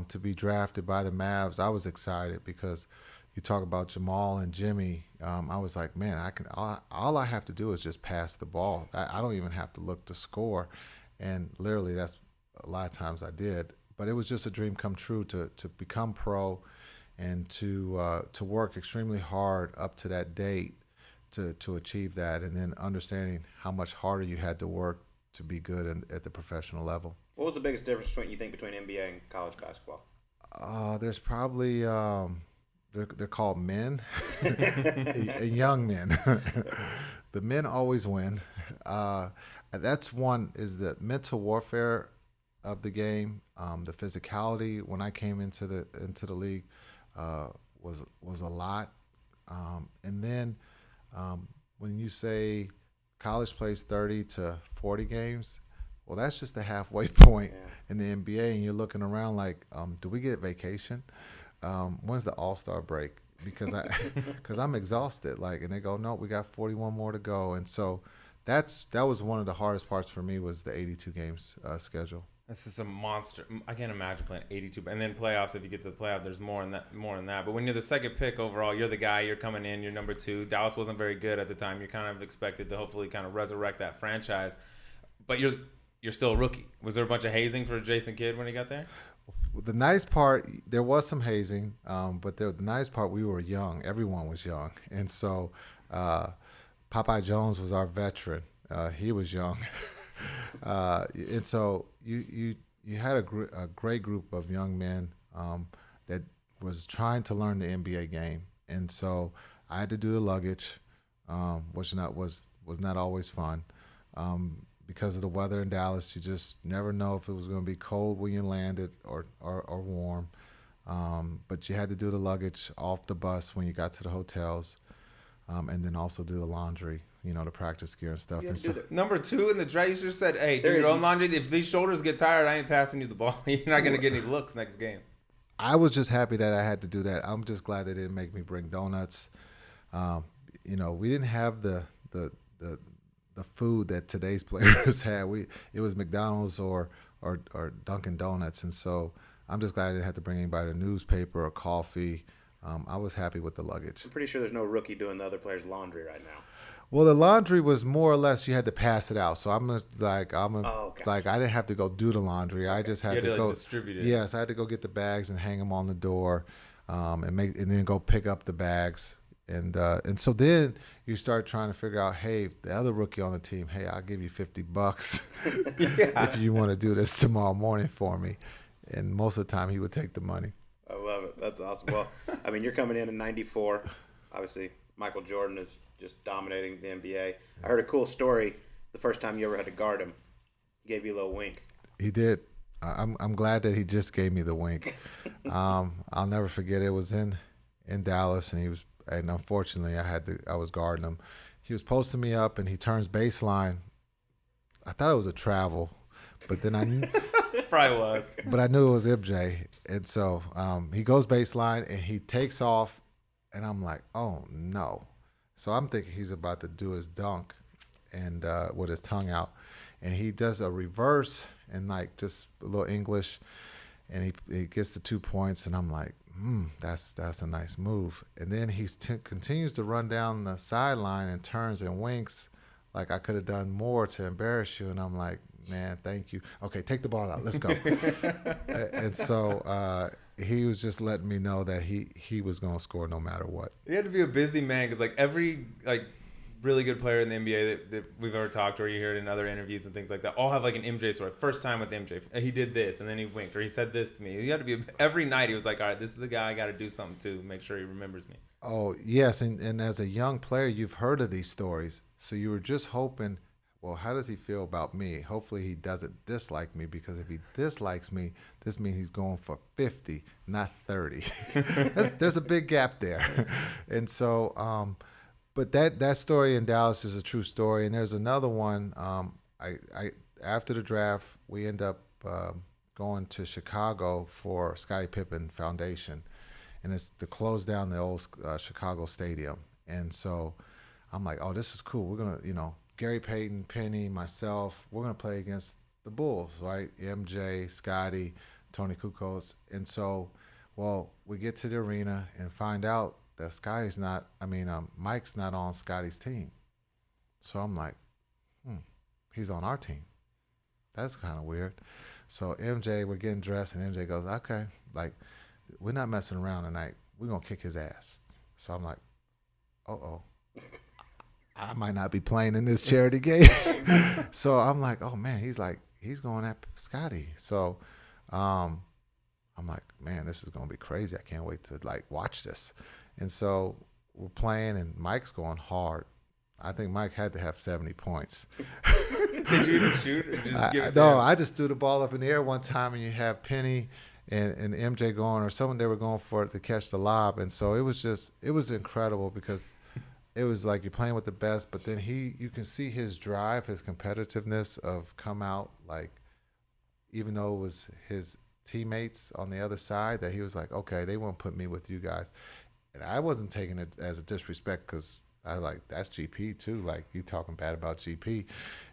[SPEAKER 4] to be drafted by the Mavs, I was excited because you talk about Jamal and Jimmy. I was like, man, all I have to do is just pass the ball. I don't even have to look to score. And literally that's a lot of times I did. But it was just a dream come true to become pro and to work extremely hard up to that date to achieve that, and then understanding how much harder you had to work to be good at the professional level.
[SPEAKER 5] What was the biggest difference between NBA and college basketball?
[SPEAKER 4] There's probably they're called men, young men. The men always win. That's one is the mental warfare of the game. The physicality when I came into the league was a lot, and then when you say college plays 30 to 40 games, well, that's just the halfway point in the NBA, and you're looking around like, do we get vacation? When's the All-Star break? Because I'm exhausted. And they go, no, we got 41 more to go, and so that was one of the hardest parts for me was the 82 games schedule.
[SPEAKER 3] This is a monster. I can't imagine playing 82. And then playoffs, if you get to the playoff, there's more in that. But when you're the second pick overall, you're the guy. You're coming in. You're number 2. Dallas wasn't very good at the time. You're kind of expected to hopefully kind of resurrect that franchise. But you're still a rookie. Was there a bunch of hazing for Jason Kidd when he got there?
[SPEAKER 4] The nice part, there was some hazing, but the nice part, we were young. Everyone was young. And so Popeye Jones was our veteran. He was young. And so you had a great group of young men that was trying to learn the NBA game, and so I had to do the luggage, which was not always fun because of the weather in Dallas. You just never know if it was going to be cold when you landed or warm, but you had to do the luggage off the bus when you got to the hotels, and then also do the laundry. The practice gear and stuff. And so,
[SPEAKER 3] number 2 in the draft, you should have said, hey, do your own laundry. If these shoulders get tired, I ain't passing you the ball. You're not going to get any looks next game.
[SPEAKER 4] I was just happy that I had to do that. I'm just glad they didn't make me bring donuts. We didn't have the food that today's players had. It was McDonald's or Dunkin' Donuts. And so I'm just glad I didn't have to bring anybody a newspaper or coffee. I was happy with the luggage.
[SPEAKER 5] I'm pretty sure there's no rookie doing the other players' laundry right now.
[SPEAKER 4] Well, the laundry was more or less you had to pass it out. So gotcha. I didn't have to go do the laundry. Okay. I just had to go distribute it. Yes, I had to go get the bags and hang them on the door, and then go pick up the bags. And so then you start trying to figure out, hey, the other rookie on the team, hey, I'll give you $50 if you want to do this tomorrow morning for me. And most of the time he would take the money.
[SPEAKER 5] I love it. That's awesome. Well, I mean, you're coming in 94. Obviously, Michael Jordan is just dominating the NBA. I heard a cool story the first time you ever had to guard him. He gave you a little wink.
[SPEAKER 4] He did. I'm glad that he just gave me the wink. I'll never forget. It was in Dallas, and unfortunately I was guarding him. He was posting me up, and he turns baseline. I thought it was a travel, but then I knew
[SPEAKER 3] probably was.
[SPEAKER 4] But I knew it was MJ, and so he goes baseline and he takes off, and I'm like, oh no. So I'm thinking he's about to do his dunk, and with his tongue out, and he does a reverse, and like just a little English, and he gets the 2 points, and I'm like, that's a nice move. And then he continues to run down the sideline and turns and winks like I could have done more to embarrass you, and I'm like, man, thank you. Okay, take the ball out. Let's go. And so he was just letting me know that he was going to score no matter what.
[SPEAKER 3] He had to be a busy man because like every really good player in the NBA that we've ever talked to, or you hear it in other interviews and things like that, all have like an MJ story. First time with MJ, he did this and then he winked, or he said this to me. He had to be every night. He was like, all right, this is the guy I got to do something to make sure he remembers me.
[SPEAKER 4] Oh yes, and as a young player, you've heard of these stories, so you were just hoping, well, how does he feel about me? Hopefully he doesn't dislike me, because if he dislikes me, this means he's going for 50, not 30. There's a big gap there. And so, but that story in Dallas is a true story. And there's another one. I after the draft, we end up going to Chicago for Scottie Pippen Foundation, and it's to close down the old Chicago Stadium. And so I'm like, oh, this is cool. We're gonna, Gary Payton, Penny, myself, we're going to play against the Bulls, right? MJ, Scotty, Tony Kukoc. And so, well, we get to the arena and find out that Mike's not on Scotty's team. So I'm like, he's on our team. That's kind of weird. So MJ, we're getting dressed, and MJ goes, okay, like, we're not messing around tonight. We're going to kick his ass. So I'm like, uh-oh. I might not be playing in this charity game. So I'm like, oh man, he's going at Scotty. So I'm like, man, this is going to be crazy. I can't wait to watch this. And so we're playing, and Mike's going hard. I think Mike had to have 70 points.
[SPEAKER 3] Did you even shoot or just give it
[SPEAKER 4] No, I just threw the ball up in the air one time, and you have Penny and MJ going, or someone, they were going for it to catch the lob. And so it was incredible, because it was like you're playing with the best, but then you can see his drive, his competitiveness of come out, like, even though it was his teammates on the other side, that he was like, okay, they won't put me with you guys. And I wasn't taking it as a disrespect, because I like, that's GP too. Like, you talking bad about GP.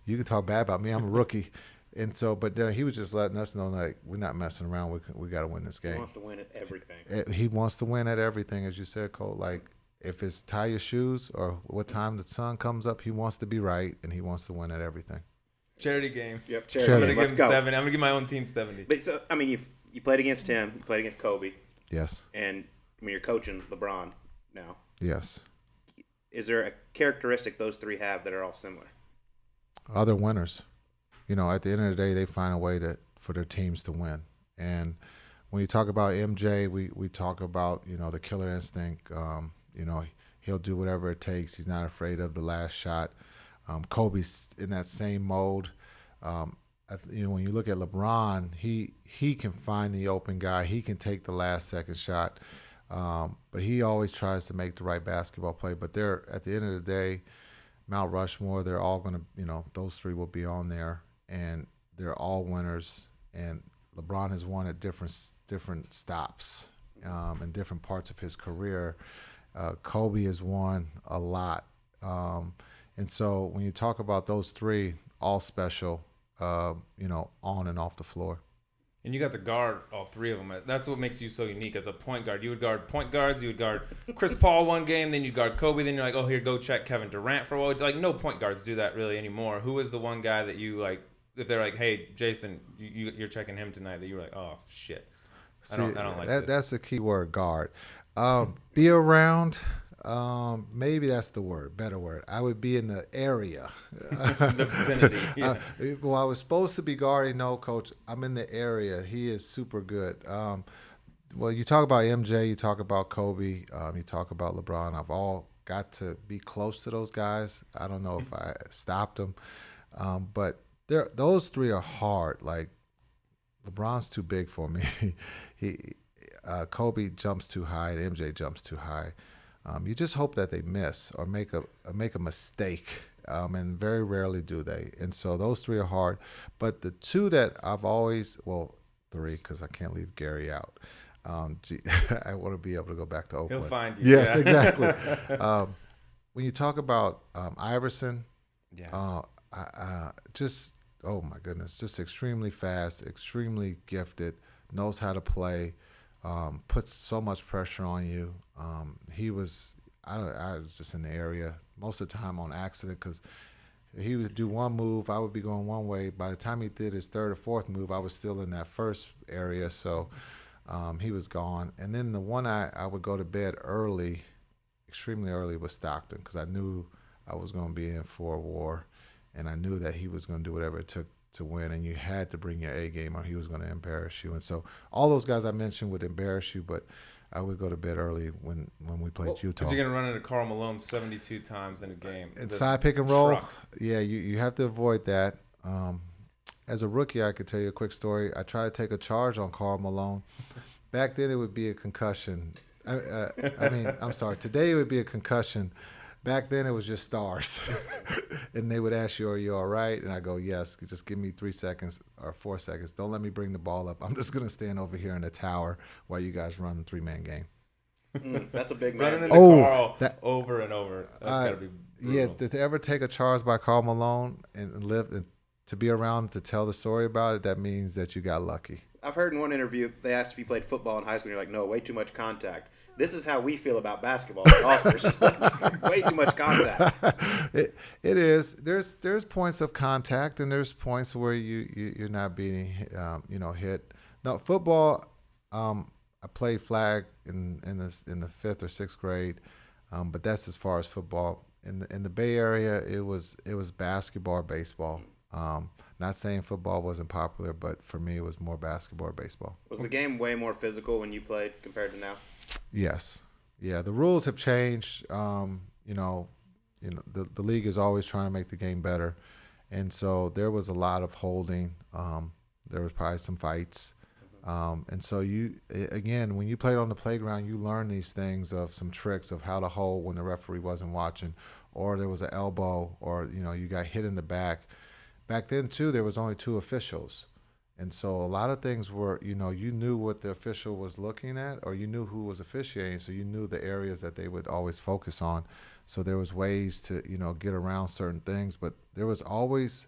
[SPEAKER 4] You can talk bad about me. I'm a rookie. And so, but he was just letting us know, like, we're not messing around. We got to win this game.
[SPEAKER 5] He wants to win at everything.
[SPEAKER 4] He wants to win at everything, as you said, Colt. Like, if it's tie your shoes or what time the sun comes up, he wants to be right, and he wants to win at everything.
[SPEAKER 3] Charity game.
[SPEAKER 5] Yep, charity.
[SPEAKER 3] I'm going to give him
[SPEAKER 5] go.
[SPEAKER 3] 70. I'm going to give my own team 70.
[SPEAKER 5] But so, I mean, you played against him. You played against Kobe.
[SPEAKER 4] Yes.
[SPEAKER 5] And, I mean, you're coaching LeBron now.
[SPEAKER 4] Yes.
[SPEAKER 5] Is there a characteristic those three have that are all similar?
[SPEAKER 4] Other winners. At the end of the day, they find a way for their teams to win. And when you talk about MJ, we talk about, the killer instinct. He'll do whatever it takes. He's not afraid of the last shot. Kobe's in that same mode. When you look at LeBron, he can find the open guy. He can take the last second shot. But he always tries to make the right basketball play. But they're, at the end of the day, Mount Rushmore, they're all going to, those three will be on there, and they're all winners. And LeBron has won at different stops in different parts of his career. Kobe has won a lot. And so when you talk about those three, all special, on and off the floor.
[SPEAKER 3] And you got to guard all three of them. That's what makes you so unique as a point guard. You would guard point guards. You would guard Chris Paul one game. Then you guard Kobe. Then you're like, oh, here, go check Kevin Durant for a while. Like, no point guards do that really anymore. Who is the one guy that you, like, if they're like, hey, Jason, you're checking him tonight, that you're like, oh, shit. I don't like that.
[SPEAKER 4] That's the key word, guard. Be around. Maybe that's the word, better word. I would be in the area.
[SPEAKER 3] The vicinity. Yeah.
[SPEAKER 4] Well, I was supposed to be guarding. No, coach, I'm in the area. He is super good. Well, you talk about MJ, you talk about Kobe, you talk about LeBron. I've all got to be close to those guys. I don't know if I stopped them. But those three are hard. Like, LeBron's too big for me. Kobe jumps too high, and MJ jumps too high. You just hope that they miss or make a mistake, and very rarely do they. And so those three are hard. But the two that I've always, well, three, because I can't leave Gary out. I want to be able to go back to Oakland.
[SPEAKER 3] He'll find you.
[SPEAKER 4] Yes,
[SPEAKER 3] yeah.
[SPEAKER 4] Exactly. When you talk about Iverson,
[SPEAKER 3] yeah.
[SPEAKER 4] just oh my goodness, just extremely fast, extremely gifted, knows how to play, puts so much pressure on you. I was just in the area most of the time on accident because he would do one move, I would be going one way. By the time he did his third or fourth move, I was still in that first area, so he was gone. And then the one I would go to bed early, extremely early, was Stockton because I knew I was going to be in for a war, and I knew that he was going to do whatever it took to win, and you had to bring your A game or he was going to embarrass you. And so all those guys I mentioned would embarrass you, but I would go to bed early when we played Utah.
[SPEAKER 3] Because you're going to run into Karl Malone 72 times in a game.
[SPEAKER 4] Inside pick and roll,
[SPEAKER 3] truck.
[SPEAKER 4] yeah, you have to avoid that. As a rookie, I could tell you a quick story. I tried to take a charge on Karl Malone. Back then, it would be a concussion. I'm sorry. Today, it would be a concussion. Back then, it was just stars. And they would ask you, are you all right? And I go, yes. Just give me 3 seconds or 4 seconds. Don't let me bring the ball up. I'm just going to stand over here in the tower while you guys run the three-man game.
[SPEAKER 5] That's a big man.
[SPEAKER 3] Running into Karl over and over. That's got to be brutal.
[SPEAKER 4] Yeah, to ever take a charge by Karl Malone and live and to be around to tell the story about it, that means that you got lucky.
[SPEAKER 5] I've heard in one interview, they asked if you played football in high school, and you're like, no, way too much contact. This is how we feel about basketball golfers. Way too much contact.
[SPEAKER 4] It is. There's points of contact, and there's points where you're not being hit. No, football. I played flag in the 5th or 6th grade, but that's as far as football. In the Bay Area, it was basketball or baseball. Not saying football wasn't popular, but for me, it was more basketball or baseball.
[SPEAKER 5] Was the game way more physical when you played compared to now?
[SPEAKER 4] Yes. Yeah, the rules have changed. The league is always trying to make the game better. And so there was a lot of holding. There was probably some fights. And so when you played on the playground, you learn these things of some tricks of how to hold when the referee wasn't watching, or there was an elbow, or, you got hit in the back. Back then, too, there was only 2 officials. And so a lot of things were, you knew what the official was looking at, or you knew who was officiating, so you knew the areas that they would always focus on. So there was ways to, get around certain things, but there was always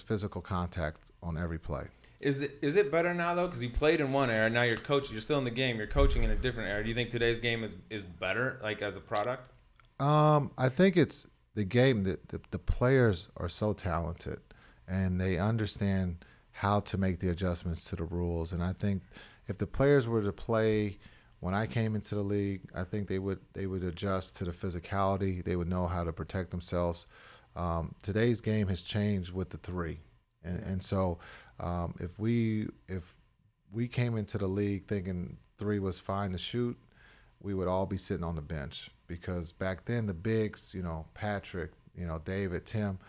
[SPEAKER 4] physical contact on every play.
[SPEAKER 3] Is it better now, though? Because you played in one era, now you're coaching. You're still in the game. You're coaching in a different era. Do you think today's game is better, like as a product?
[SPEAKER 4] I think it's the game that the players are so talented, and they understand how to make the adjustments to the rules. And I think if the players were to play when I came into the league, I think they would adjust to the physicality. They would know how to protect themselves. Today's game has changed with the 3, and so if we came into the league thinking 3 was fine to shoot, we would all be sitting on the bench, because back then the bigs, Patrick, David, Tim,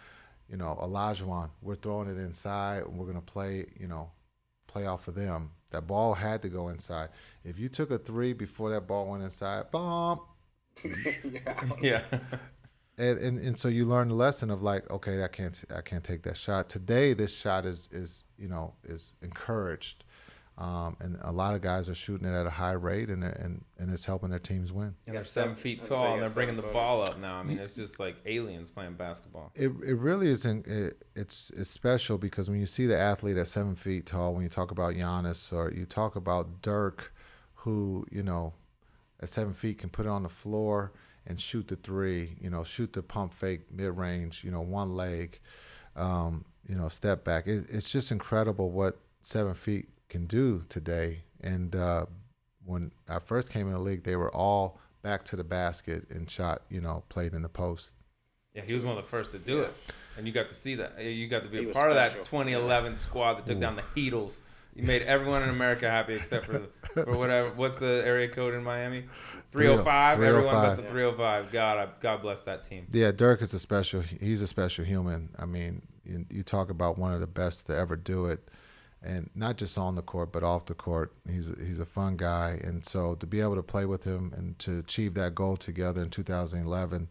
[SPEAKER 4] Olajuwon, we're throwing it inside and we're going to play off of them. That ball had to go inside. If you took a 3 before that ball went inside, bomb.
[SPEAKER 3] Yeah.
[SPEAKER 4] And so you learn the lesson of like, okay, I can't take that shot. Today, this shot is encouraged. And a lot of guys are shooting it at a high rate, and it's helping their teams win.
[SPEAKER 3] And they're 7 feet tall, and they're bringing the ball up now. I mean, it's just like aliens playing basketball.
[SPEAKER 4] It really isn't. It's special because when you see the athlete at 7 feet tall, when you talk about Giannis or you talk about Dirk, who at 7 feet can put it on the floor and shoot the 3, shoot the pump fake mid range, one leg, step back. It's just incredible what 7 feet can do today. And when I first came in the league, they were all back to the basket and shot, played in the post.
[SPEAKER 3] Yeah, he was one of the first to do it. And you got to see that. You got to be a part of that 2011 squad that took down the Heatles. You made everyone in America happy except for whatever. What's the area code in Miami? 305. Everyone but the 305. God bless that team.
[SPEAKER 4] Yeah, Dirk is he's a special human. I mean, you talk about one of the best to ever do it. And not just on the court, but off the court. He's a fun guy. And so to be able to play with him and to achieve that goal together in 2011,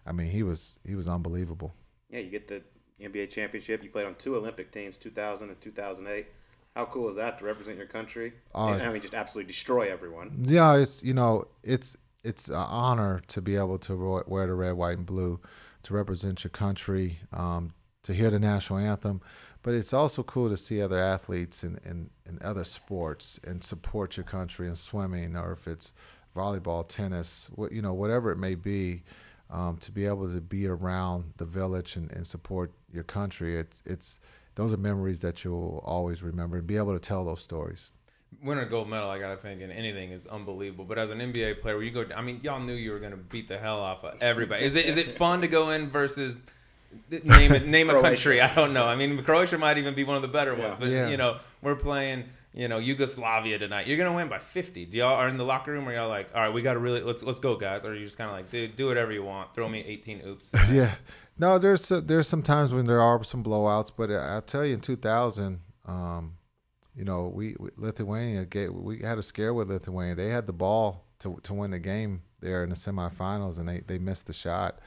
[SPEAKER 4] I mean, he was unbelievable.
[SPEAKER 5] Yeah, you get the NBA championship. You played on 2 Olympic teams, 2000 and 2008. How cool is that to represent your country? Just absolutely destroy everyone.
[SPEAKER 4] Yeah, it's an honor to be able to wear the red, white, and blue, to represent your country, to hear the national anthem. But it's also cool to see other athletes in other sports and support your country in swimming, or if it's volleyball, tennis, whatever it may be, to be able to be around the village and support your country. It's those are memories that you'll always remember, and be able to tell those stories.
[SPEAKER 3] Winning a gold medal, I gotta think, in anything is unbelievable. But as an NBA player, where you go, I mean, y'all knew you were gonna beat the hell off of everybody. Is it fun to go in versus name a country? I don't know. I mean, Croatia might even be one of the better ones. But we're playing Yugoslavia tonight. You're gonna win by 50. Do y'all are in the locker room, or y'all like, all right, we gotta really let's go, guys? Or are you just kind of like, dude, do whatever you want. Throw me 18 oops.
[SPEAKER 4] Yeah. No, there's some times when there are some blowouts, but I'll tell you, in 2000. Lithuania we had a scare with Lithuania. They had the ball to win the game there in the semifinals, and they missed the shot.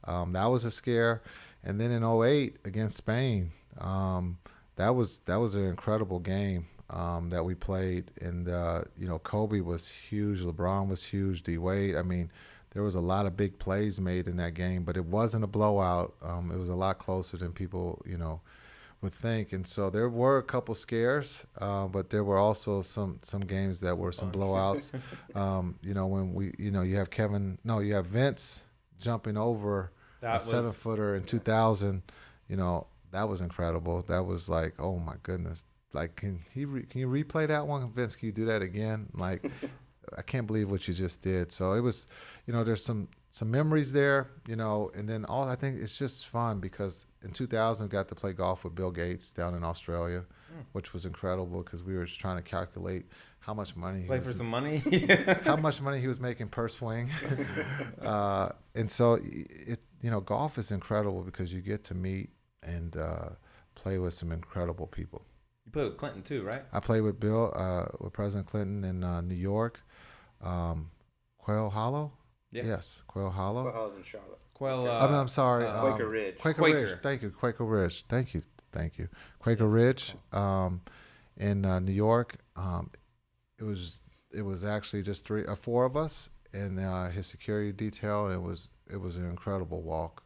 [SPEAKER 4] That was a scare. And then in 2008 against Spain, that was an incredible game that we played. And Kobe was huge, LeBron was huge, D Wade. I mean, there was a lot of big plays made in that game, but it wasn't a blowout. It was a lot closer than people would think. And so there were a couple scares, but there were also some games that were some blowouts. When you have Vince jumping over a 7-footer in 2000. That was incredible. That was like, oh my goodness. Like, can you replay that one, Vince? Can you do that again? Like, I can't believe what you just did. So it was, there's some memories there, and then I think it's just fun because in 2000 we got to play golf with Bill Gates down in Australia, which was incredible because we were just trying to calculate how much money
[SPEAKER 3] some money,
[SPEAKER 4] how much money he was making per swing, and so golf is incredible because you get to meet and play with some incredible people.
[SPEAKER 3] You played with Clinton too, right?
[SPEAKER 4] I played with with President Clinton in New York, Quail Hollow. Yeah. Yes, Quail Hollow.
[SPEAKER 5] Quail Hollow's in Charlotte.
[SPEAKER 4] I'm sorry.
[SPEAKER 5] Quaker Ridge.
[SPEAKER 4] Quaker Ridge. Thank you. Quaker Ridge. Thank you. Quaker Ridge in New York. It was actually just 3 or 4 of us in his security detail. And it was an incredible walk.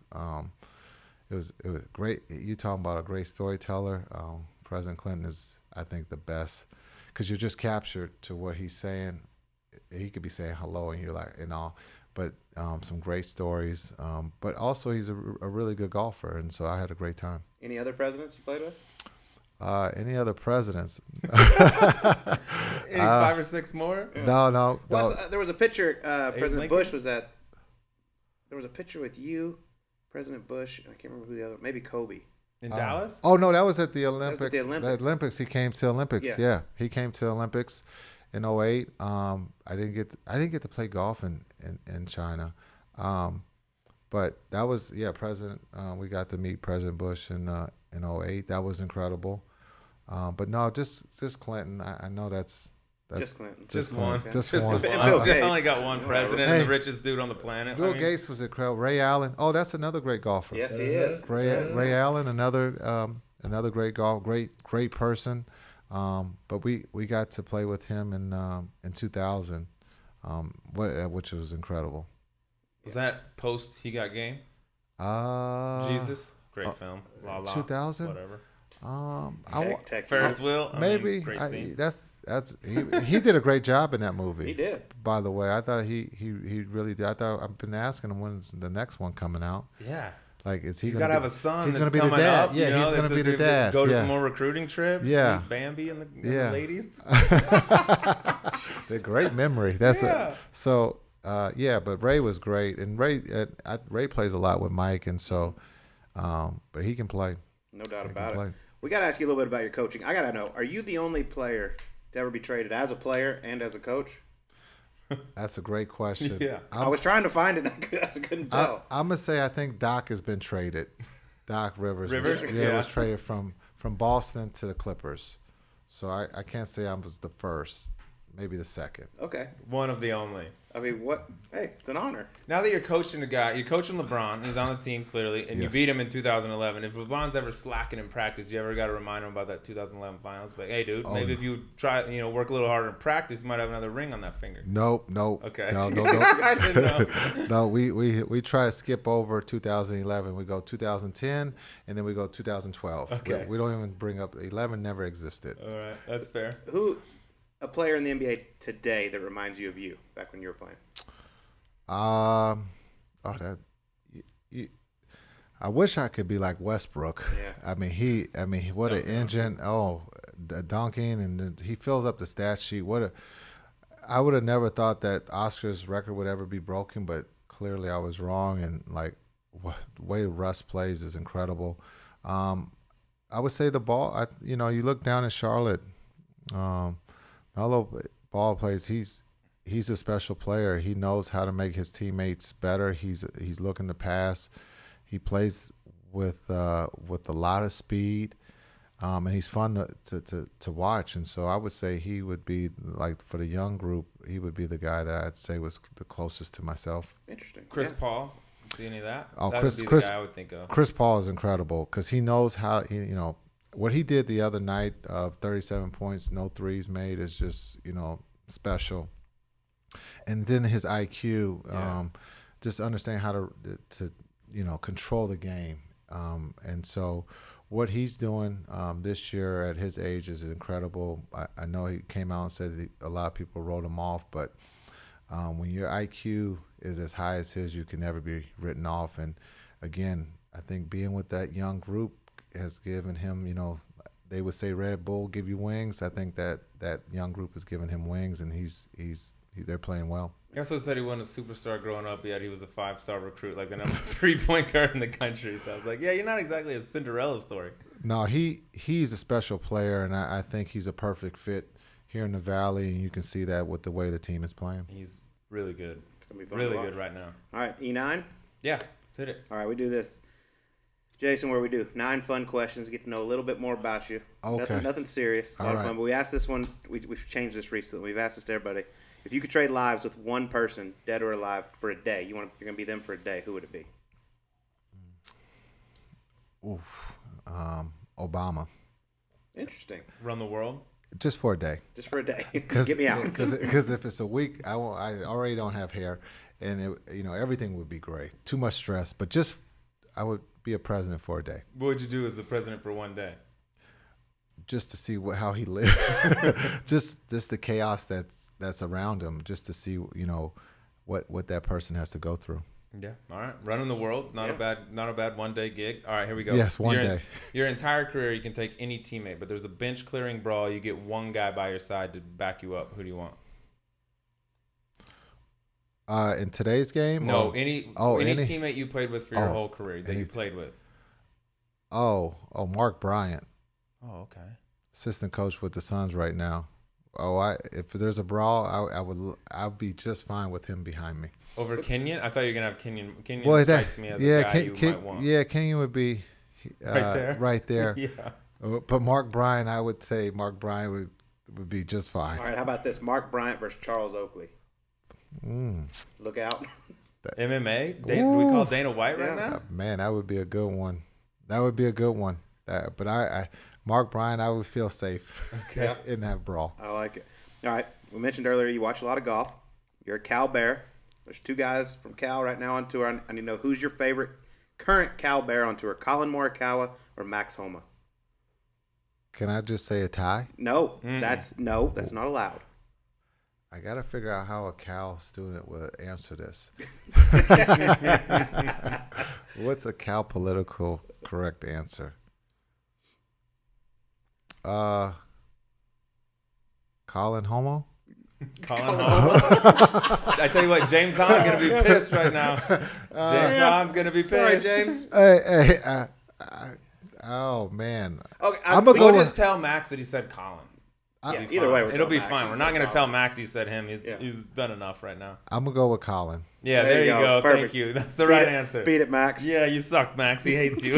[SPEAKER 4] It was great. You talking about a great storyteller. President Clinton is, I think, the best because you're just captured to what he's saying. He could be saying hello and you're like, but some great stories. But also he's a really good golfer, and so I had a great time.
[SPEAKER 5] Any other presidents you played with?
[SPEAKER 4] Any other presidents?
[SPEAKER 3] Any 5 or 6 more?
[SPEAKER 4] No.
[SPEAKER 5] There was a picture. President Bush was at. There was a picture with you, President Bush, and I can't remember who the other. Maybe Kobe.
[SPEAKER 3] In Dallas?
[SPEAKER 4] Oh no, that was at the Olympics.
[SPEAKER 5] That was at the Olympics.
[SPEAKER 4] He came to Olympics. Yeah, he came to Olympics in 2008. I didn't get to play golf in China, but that was President. We got to meet President Bush in 2008. That was incredible. But no, just Clinton. I know that's
[SPEAKER 5] just Clinton.
[SPEAKER 3] Just one.
[SPEAKER 4] Just one.
[SPEAKER 5] Bill Gates.
[SPEAKER 3] I only got one president and the richest dude on the planet.
[SPEAKER 4] Bill Gates was incredible. Ray Allen. Oh, that's another great golfer.
[SPEAKER 5] Yes, he is.
[SPEAKER 4] Ray Allen, another great person. But we got to play with him in 2000, which was incredible.
[SPEAKER 3] Was that post he got game? Jesus, great film. La La,
[SPEAKER 4] 2000.
[SPEAKER 3] Whatever.
[SPEAKER 5] Ferris
[SPEAKER 3] wheel.
[SPEAKER 4] Maybe
[SPEAKER 3] great scene.
[SPEAKER 4] he did a great job in that movie.
[SPEAKER 5] He did.
[SPEAKER 4] By the way, I thought he really did. I've been asking him when's the next one coming out.
[SPEAKER 3] Yeah.
[SPEAKER 4] Like, is he?
[SPEAKER 3] He's got to have a son.
[SPEAKER 4] He's
[SPEAKER 3] going to
[SPEAKER 4] be the dad.
[SPEAKER 3] Up,
[SPEAKER 4] yeah, he's going to be the dad.
[SPEAKER 3] Go to some more recruiting trips.
[SPEAKER 4] Yeah.
[SPEAKER 3] Meet Bambi and the ladies.
[SPEAKER 4] The great memory. That's so. But Ray was great, and Ray plays a lot with Mike, and so, but he can play.
[SPEAKER 5] No doubt about it. We got to ask you a little bit about your coaching. I got to know: are you the only player to ever be traded as a player and as a coach?
[SPEAKER 4] That's a great question.
[SPEAKER 5] Yeah, I was trying to find it. I couldn't tell.
[SPEAKER 4] I'm gonna say I think Doc has been traded. Doc Rivers. Was traded from Boston to the Clippers. So I can't say I was the first. Maybe the second.
[SPEAKER 5] Okay.
[SPEAKER 3] One of the only.
[SPEAKER 5] I mean, what? Hey, it's an honor.
[SPEAKER 3] Now that you're coaching a guy, you're coaching LeBron. He's on the team clearly, and you beat him in 2011. If LeBron's ever slacking in practice, you ever got to remind him about that 2011 finals? But hey, dude, maybe if you try, work a little harder in practice, you might have another ring on that finger.
[SPEAKER 4] Nope.
[SPEAKER 3] Okay.
[SPEAKER 4] No.
[SPEAKER 3] I didn't know.
[SPEAKER 4] No, we try to skip over 2011. We go 2010, and then we go 2012.
[SPEAKER 3] Okay.
[SPEAKER 4] We don't even bring up 11. Never existed.
[SPEAKER 3] All right, that's fair.
[SPEAKER 5] A player in the NBA today that reminds you of you back when you were playing?
[SPEAKER 4] I wish I could be like Westbrook.
[SPEAKER 5] Yeah.
[SPEAKER 4] I mean, what an engine! Oh, the dunking, and he fills up the stat sheet. I would have never thought that Oscar's record would ever be broken, but clearly I was wrong. And like, the way Russ plays is incredible. I would say the ball. You look down at Charlotte. Melo ball plays. He's a special player. He knows how to make his teammates better. He's looking to pass. He plays with a lot of speed, and he's fun to watch. And so I would say he would be, like, for the young group, he would be the guy that I'd say was the closest to myself.
[SPEAKER 5] Interesting.
[SPEAKER 3] Chris Paul. See any of that?
[SPEAKER 4] Oh,
[SPEAKER 3] That
[SPEAKER 4] Chris
[SPEAKER 3] would be the guy I would think of.
[SPEAKER 4] Chris Paul is incredible because he knows how. What he did the other night of 37 points, no threes made, is just special. And then his IQ, just understand how to control the game. And so what he's doing this year at his age is incredible. I know he came out and said that a lot of people wrote him off, but when your IQ is as high as his, you can never be written off. And again, I think being with that young group has given him, they would say Red Bull give you wings. I think that young group has given him wings, and they're playing well.
[SPEAKER 3] He also said he wasn't a superstar growing up, yet he was a 5-star recruit, like the number 3 point guard in the country. So I was like, yeah, you're not exactly a Cinderella story.
[SPEAKER 4] No, he's a special player, and I think he's a perfect fit here in the Valley, and you can see that with the way the team is playing.
[SPEAKER 3] He's really good.
[SPEAKER 5] It's going to be fun
[SPEAKER 3] Really
[SPEAKER 5] to watch.
[SPEAKER 3] good right now.
[SPEAKER 5] All right, E9?
[SPEAKER 3] Yeah, hit it.
[SPEAKER 5] All right, we do this. Jason, what do we do? 9 fun questions, get to know a little bit more about you.
[SPEAKER 4] Okay.
[SPEAKER 5] Nothing serious. A lot of fun. But we asked this one, we've changed this recently. We've asked this to everybody. If you could trade lives with one person, dead or alive, for a day, you're going to be them for a day, who would it be?
[SPEAKER 4] Obama.
[SPEAKER 5] Interesting.
[SPEAKER 3] Run the world?
[SPEAKER 4] Just for a day.
[SPEAKER 5] Just for a day. Get me out.
[SPEAKER 4] Because if it's a week, I already don't have hair, and everything would be great. Too much stress, but just I would be a president for a day.
[SPEAKER 3] What would you do as the president for one day?
[SPEAKER 4] Just to see how he lived. just the chaos that's around him, just to see what that person has to go through.
[SPEAKER 3] Yeah. All right. Running the world, not a bad one day gig. All right, here we go.
[SPEAKER 4] Yes, one day.
[SPEAKER 3] Your entire career, you can take any teammate, but there's a bench clearing brawl. You get one guy by your side to back you up. Who do you want?
[SPEAKER 4] In today's game?
[SPEAKER 3] No, any teammate you played with for your whole career that you played with.
[SPEAKER 4] Mark Bryant.
[SPEAKER 3] Oh, okay.
[SPEAKER 4] Assistant coach with the Suns right now. If there's a brawl, I'd be just fine with him behind me.
[SPEAKER 3] Over Kenyon? I thought you were gonna have Kenyon. Kenyon strikes me as a guy you might want.
[SPEAKER 4] Yeah, Kenyon would be right there.
[SPEAKER 3] Yeah.
[SPEAKER 4] But Mark Bryant, I would say Mark Bryant would be just fine.
[SPEAKER 5] All right, how about this? Mark Bryant versus Charles Oakley. Look out.
[SPEAKER 3] MMA? Do we call Dana White right now?
[SPEAKER 4] Man, that would be a good one. But Mark Bryant, I would feel safe in that brawl.
[SPEAKER 5] I like it. All right. We mentioned earlier you watch a lot of golf. You're a Cal Bear. There's 2 guys from Cal right now on tour. I need to know who's your favorite current Cal Bear on tour, Colin Morikawa or Max Homa?
[SPEAKER 4] Can I just say a tie?
[SPEAKER 5] No, that's not allowed.
[SPEAKER 4] I got to figure out how a Cal student would answer this. What's a Cal political correct answer? Colin Homo?
[SPEAKER 3] Colin Homo? I tell you what, James Hahn's going to be pissed right now. James Hahn's going to be pissed.
[SPEAKER 5] Sorry, James.
[SPEAKER 4] Oh, man.
[SPEAKER 5] Okay,
[SPEAKER 3] we'll just tell Max that he said Colin.
[SPEAKER 5] Yeah, either way,
[SPEAKER 3] it'll be fine. We're not going to tell Max you said him. He's done enough right now.
[SPEAKER 4] I'm going to go with Colin.
[SPEAKER 3] Yeah, there you go.
[SPEAKER 5] Perfect.
[SPEAKER 3] Thank you. That's the right answer.
[SPEAKER 5] Beat it, Max.
[SPEAKER 3] Yeah, you suck, Max. He hates you.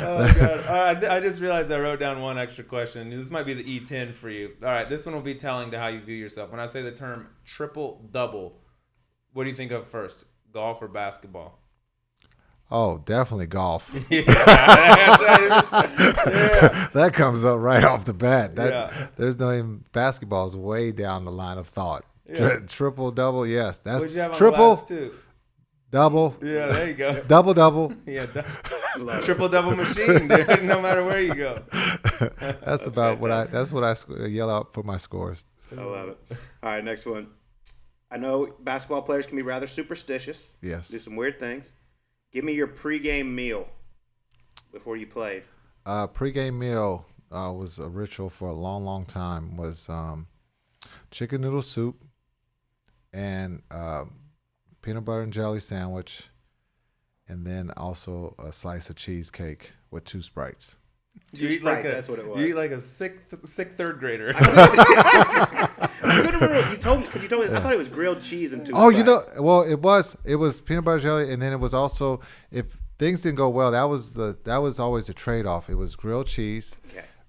[SPEAKER 3] Oh, God. All right, I just realized I wrote down one extra question. This might be the E10 for you. All right, this one will be telling to how you view yourself. When I say the term triple-double, what do you think of first, golf or basketball?
[SPEAKER 4] Oh, definitely golf.
[SPEAKER 3] Yeah.
[SPEAKER 4] That comes up right off the bat. There's no even basketball is way down the line of thought.
[SPEAKER 3] Yeah.
[SPEAKER 4] Triple double, yes. That's
[SPEAKER 3] What'd you have on
[SPEAKER 4] triple
[SPEAKER 3] the last two?
[SPEAKER 4] double.
[SPEAKER 3] Yeah, there you go.
[SPEAKER 4] Double.
[SPEAKER 3] Yeah, triple-double machine, dude. No matter where you go.
[SPEAKER 4] That's about fantastic. That's what I yell out for my scores.
[SPEAKER 5] I love it. All right, next one. I know basketball players can be rather superstitious.
[SPEAKER 4] Yes.
[SPEAKER 5] Do some weird things. Give me your pregame meal before you played.
[SPEAKER 4] Pregame meal was a ritual for a long, long time. Was chicken noodle soup and peanut butter and jelly sandwich, and then also a slice of cheesecake with 2 Sprites.
[SPEAKER 5] You eat Sprites, that's what it was.
[SPEAKER 3] You eat like a sick third grader.
[SPEAKER 5] I couldn't remember what you told me, because you told me I thought it was grilled cheese and 2 Sprites.
[SPEAKER 4] Well, it was peanut butter jelly, and then it was also, if things didn't go well, that was always the trade-off. It was grilled cheese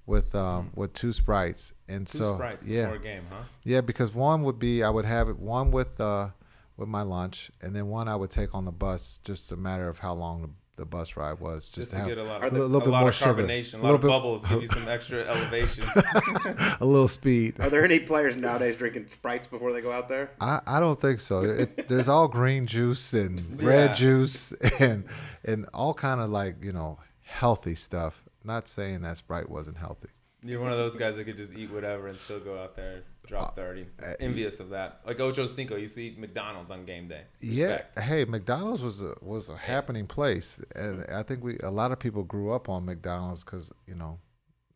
[SPEAKER 4] with 2 Sprites, and
[SPEAKER 3] 2
[SPEAKER 4] so
[SPEAKER 3] Sprites before a game, huh?
[SPEAKER 4] Yeah, because one would be I would have it one with my lunch, and then one I would take on the bus. Just a matter of how long the bus ride was, just to have
[SPEAKER 3] get a lot
[SPEAKER 4] little bit more sugar,
[SPEAKER 3] carbonation, a lot of bubbles, give you some extra elevation,
[SPEAKER 4] a little speed.
[SPEAKER 5] Are there any players nowadays drinking Sprites before they go out there?
[SPEAKER 4] I don't think so. There's all green juice and red juice and all kind of healthy stuff. Not saying that Sprite wasn't healthy.
[SPEAKER 3] You're one of those guys that could just eat whatever and still go out there and drop 30. Envious of that. Like Ocho Cinco used to eat McDonald's on game day. Respect.
[SPEAKER 4] Yeah. Hey, McDonald's was a happening place, and I think a lot of people grew up on McDonald's because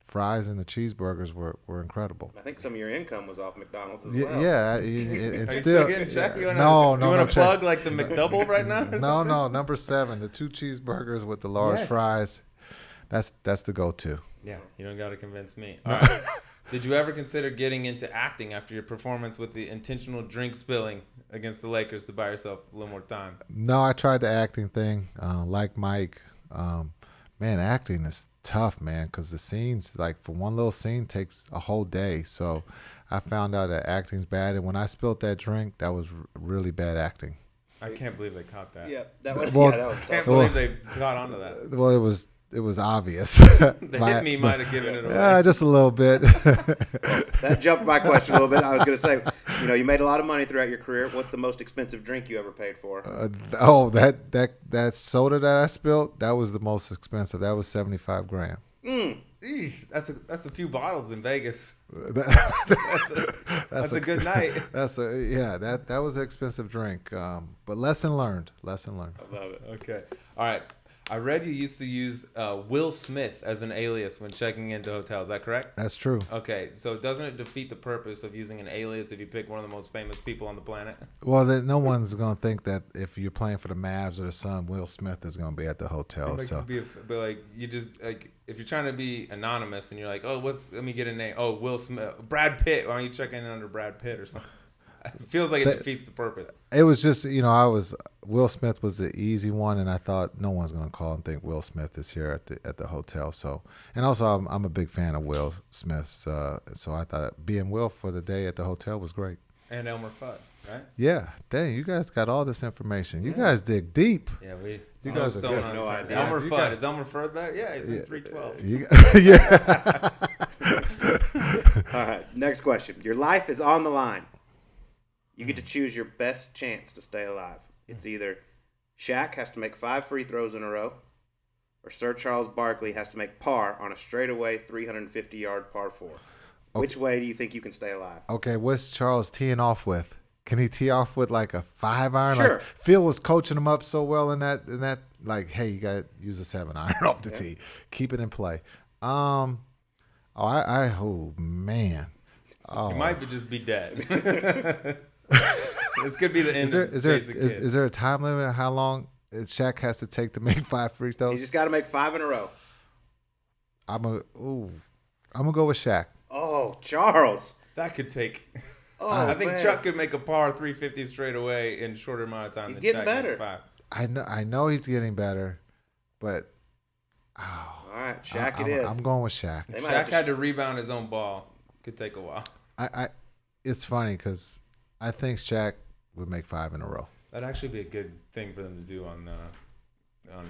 [SPEAKER 4] fries and the cheeseburgers were incredible.
[SPEAKER 5] I think some of your income was off McDonald's as well.
[SPEAKER 4] Yeah,
[SPEAKER 3] Are you
[SPEAKER 4] still
[SPEAKER 3] still getting check? You
[SPEAKER 4] want
[SPEAKER 3] to plug like the McDouble right now?
[SPEAKER 4] No, number 7, the 2 cheeseburgers with the large fries. That's the go-to.
[SPEAKER 3] Yeah, you don't got to convince me. All right. Did you ever consider getting into acting after your performance with the intentional drink spilling against the Lakers to buy yourself a little more time?
[SPEAKER 4] No, I tried the acting thing. Like Mike, man, acting is tough, man, because the scenes, for one little scene, takes a whole day. So I found out that acting's bad, and when I spilled that drink, that was really bad acting.
[SPEAKER 3] I can't believe they caught that.
[SPEAKER 5] Yeah, that was
[SPEAKER 3] I can't believe they got onto that.
[SPEAKER 4] Well, it was obvious.
[SPEAKER 3] The hit me might have given it away.
[SPEAKER 4] Yeah, just a little bit.
[SPEAKER 5] That jumped my question a little bit. I was going to say, you made a lot of money throughout your career. What's the most expensive drink you ever paid for?
[SPEAKER 4] That soda that I spilled, that was the most expensive. That was $75,000.
[SPEAKER 3] That's a few bottles in Vegas.
[SPEAKER 4] That's
[SPEAKER 3] a good night.
[SPEAKER 4] That was an expensive drink. But lesson learned.
[SPEAKER 5] I love it.
[SPEAKER 3] Okay. All right. I read you used to use Will Smith as an alias when checking into hotels. Is that correct?
[SPEAKER 4] That's true.
[SPEAKER 3] Okay, so doesn't it defeat the purpose of using an alias if you pick one of the most famous people on the planet?
[SPEAKER 4] Well, no one's going to think that if you're playing for the Mavs or the Sun, Will Smith is going to be at the hotel.
[SPEAKER 3] But you just if you're trying to be anonymous and you're like, let me get a name. Oh, Will Smith, Brad Pitt. Why don't you check in under Brad Pitt or something? It feels like it defeats the purpose.
[SPEAKER 4] It was just, Will Smith was the easy one, and I thought no one's going to call and think Will Smith is here at the hotel. So, and also I'm a big fan of Will Smith's, so I thought being Will for the day at the hotel was great.
[SPEAKER 3] And Elmer Fudd, right?
[SPEAKER 4] Yeah, dang, you guys got all this information. You guys dig deep.
[SPEAKER 3] Yeah,
[SPEAKER 4] you guys are good.
[SPEAKER 5] No idea.
[SPEAKER 3] Elmer Fudd, is Elmer Fudd there? Yeah, he's in 312.
[SPEAKER 5] All right, next question. Your life is on the line. You get to choose your best chance to stay alive. It's either Shaq has to make 5 free throws in a row, or Sir Charles Barkley has to make par on a straightaway 350-yard par 4. Which way do you think you can stay alive?
[SPEAKER 4] Okay, what's Charles teeing off with? Can he tee off with like a 5-iron?
[SPEAKER 5] Sure.
[SPEAKER 4] Like Phil was coaching him up so well in that hey, you got to use a 7-iron off the tee. Keep it in play. Oh man.
[SPEAKER 3] You might just be dead. This could be the end. Is
[SPEAKER 4] there a time limit on how long Shaq has to take to make 5 free throws?
[SPEAKER 5] You just got to make 5 in a row.
[SPEAKER 4] I'm gonna go with Shaq.
[SPEAKER 5] Oh, Charles,
[SPEAKER 3] that could take.
[SPEAKER 5] I
[SPEAKER 3] think Chuck could make a par 350 straight away in a shorter amount of time.
[SPEAKER 5] He's
[SPEAKER 3] than
[SPEAKER 5] getting
[SPEAKER 3] Shaq
[SPEAKER 5] better.
[SPEAKER 3] makes 5.
[SPEAKER 4] I know he's getting better, but Oh,
[SPEAKER 5] All right, Shaq it is.
[SPEAKER 4] I'm going with Shaq.
[SPEAKER 5] They might have
[SPEAKER 3] Shaq
[SPEAKER 5] to
[SPEAKER 3] had to rebound his own ball. Could take a while.
[SPEAKER 4] It's funny because I think Shaq would make 5 in a row.
[SPEAKER 3] That'd actually be a good thing for them to do on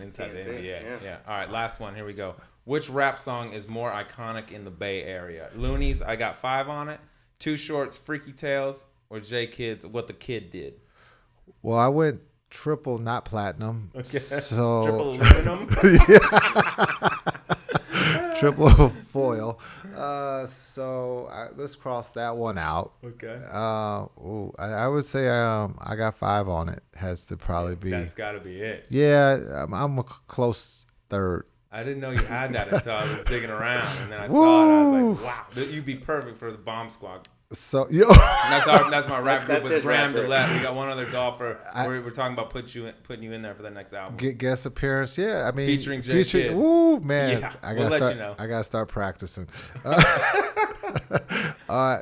[SPEAKER 3] Inside the
[SPEAKER 5] TNT,
[SPEAKER 3] NBA.
[SPEAKER 5] yeah.
[SPEAKER 3] All right, last one. Here we go. Which rap song is more iconic in the Bay Area? Looney's I Got 5 on it, Too Short's Freaky Tales, or J Kidd's What the Kid Did?
[SPEAKER 4] Well, I went triple, not platinum. Okay. So
[SPEAKER 3] Triple aluminum?
[SPEAKER 4] triple foil. Let's cross that one out.
[SPEAKER 3] Okay.
[SPEAKER 4] I would say I Got 5 on it. Has to probably be.
[SPEAKER 3] That's got to be it.
[SPEAKER 4] Yeah, I'm a close third.
[SPEAKER 3] I didn't know you had that until I was digging around, and then I saw it. I was like, "Wow, you'd be perfect for the Bomb Squad."
[SPEAKER 4] So
[SPEAKER 3] That's my rap group with Graham DeLette. We got one other golfer. We're talking about putting you in there for the next album.
[SPEAKER 4] Guest appearance, yeah. I mean,
[SPEAKER 3] featuring J Kidd.
[SPEAKER 4] Woo, man!
[SPEAKER 3] Yeah,
[SPEAKER 4] I gotta start practicing.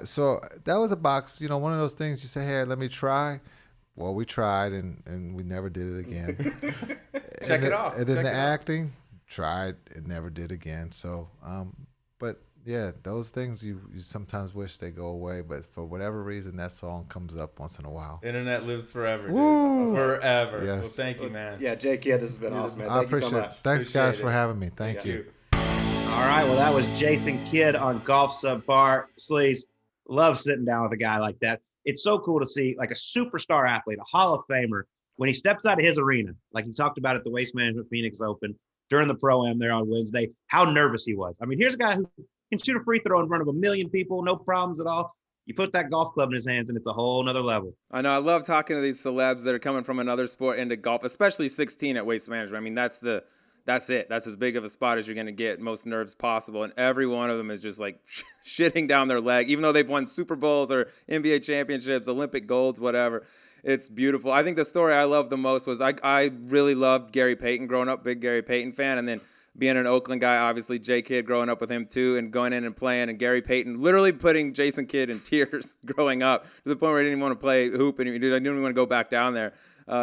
[SPEAKER 4] So that was a box. One of those things you say, "Hey, let me try." Well, we tried, and we never did it again.
[SPEAKER 3] Check it off.
[SPEAKER 4] And then the acting, tried, and never did again. So, but. Yeah, those things you sometimes wish they go away, but for whatever reason, that song comes up once in a while.
[SPEAKER 3] Internet lives forever, dude.
[SPEAKER 4] Woo!
[SPEAKER 3] Forever.
[SPEAKER 4] Yes.
[SPEAKER 3] Well, thank you, man.
[SPEAKER 5] Yeah, J Kidd, this has been awesome, man. Thank you so much.
[SPEAKER 4] Thanks,
[SPEAKER 3] Appreciate
[SPEAKER 4] guys,
[SPEAKER 3] it.
[SPEAKER 4] for having me. Thank you.
[SPEAKER 1] All right. Well, that was Jason Kidd on Golf Subpar. Sleaze, love sitting down with a guy like that. It's so cool to see like a superstar athlete, a Hall of Famer, when he steps out of his arena, like he talked about at the Waste Management Phoenix Open during the Pro-Am there on Wednesday, how nervous he was. I mean, here's a guy who can shoot a free throw in front of 1 million people, no problems at all. You put that golf club in his hands, and it's a whole nother level.
[SPEAKER 2] I know. I love talking to these celebs that are coming from another sport into golf, especially 16 at Waste Management. I mean, that's it. That's as big of a spot as you're going to get, most nerves possible. And every one of them is just like shitting down their leg, even though they've won Super Bowls or NBA championships, Olympic golds, whatever. It's beautiful. I think the story I loved the most was I really loved Gary Payton growing up, big Gary Payton fan. And then being an Oakland guy, obviously, J Kidd growing up with him too and going in and playing, and Gary Payton literally putting Jason Kidd in tears growing up to the point where he didn't even want to play hoop and I didn't even want to go back down there.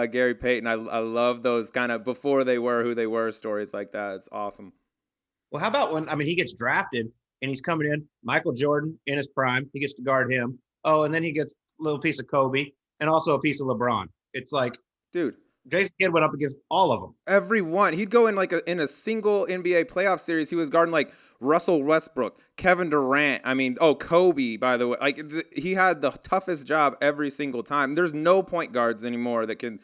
[SPEAKER 2] Gary Payton, I love those kind of before they were who they were stories like that. It's awesome.
[SPEAKER 1] Well, how about when he gets drafted and he's coming in, Michael Jordan in his prime, he gets to guard him. Oh, and then he gets a little piece of Kobe and also a piece of LeBron. It's like,
[SPEAKER 2] dude,
[SPEAKER 1] Jason Kidd went up against all of them.
[SPEAKER 2] Every one. He'd go in in a single NBA playoff series. He was guarding like Russell Westbrook, Kevin Durant. I mean, Kobe, by the way. Like he had the toughest job every single time. There's no point guards anymore that can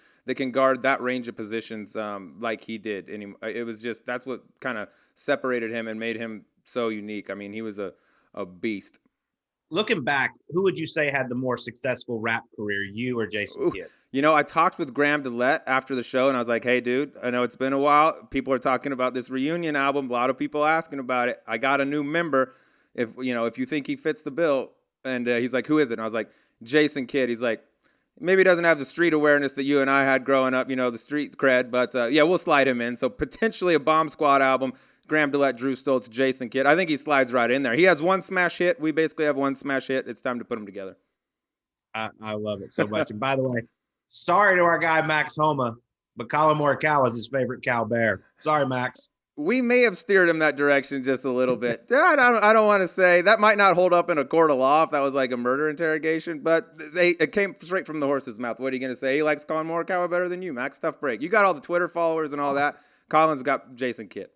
[SPEAKER 2] guard that range of positions like he did. It was just that's what kind of separated him and made him so unique. I mean, he was a beast.
[SPEAKER 1] Looking back, who would you say had the more successful rap career, you or Jason Kidd?
[SPEAKER 2] I talked with Graham DeLette after the show, and I was like, hey, dude, I know it's been a while. People are talking about this reunion album. A lot of people asking about it. I got a new member. If you think he fits the bill. And he's like, who is it? And I was like, Jason Kidd. He's like, maybe he doesn't have the street awareness that you and I had growing up, the street cred. But, we'll slide him in. So potentially a Bomb Squad album. Graham DeLette, Drew Stoltz, Jason Kidd. I think he slides right in there. He has one smash hit. We basically have one smash hit. It's time to put them together.
[SPEAKER 1] I love it so much. And by the way, sorry to our guy Max Homa, but Colin Morikawa is his favorite cow bear. Sorry, Max.
[SPEAKER 2] We may have steered him that direction just a little bit. I don't want to say. That might not hold up in a court of law if that was like a murder interrogation, but it came straight from the horse's mouth. What are you going to say? He likes Colin Morikawa better than you, Max. Tough break. You got all the Twitter followers and all that. Colin's got Jason Kidd.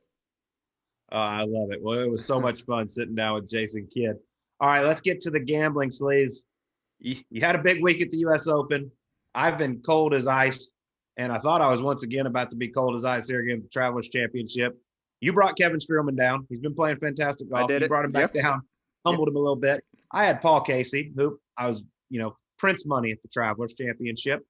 [SPEAKER 1] Oh, I love it. Well, it was so much fun sitting down with Jason Kidd. All right, let's get to the gambling, Sleaze. You had a big week at the U.S. Open. I've been cold as ice, and I thought I was once again about to be cold as ice here again at the Travelers Championship. You brought Kevin Streelman down. He's been playing fantastic golf. You brought him back down, humbled him a little bit. I had Paul Casey, who I was, Prince money at the Travelers Championship.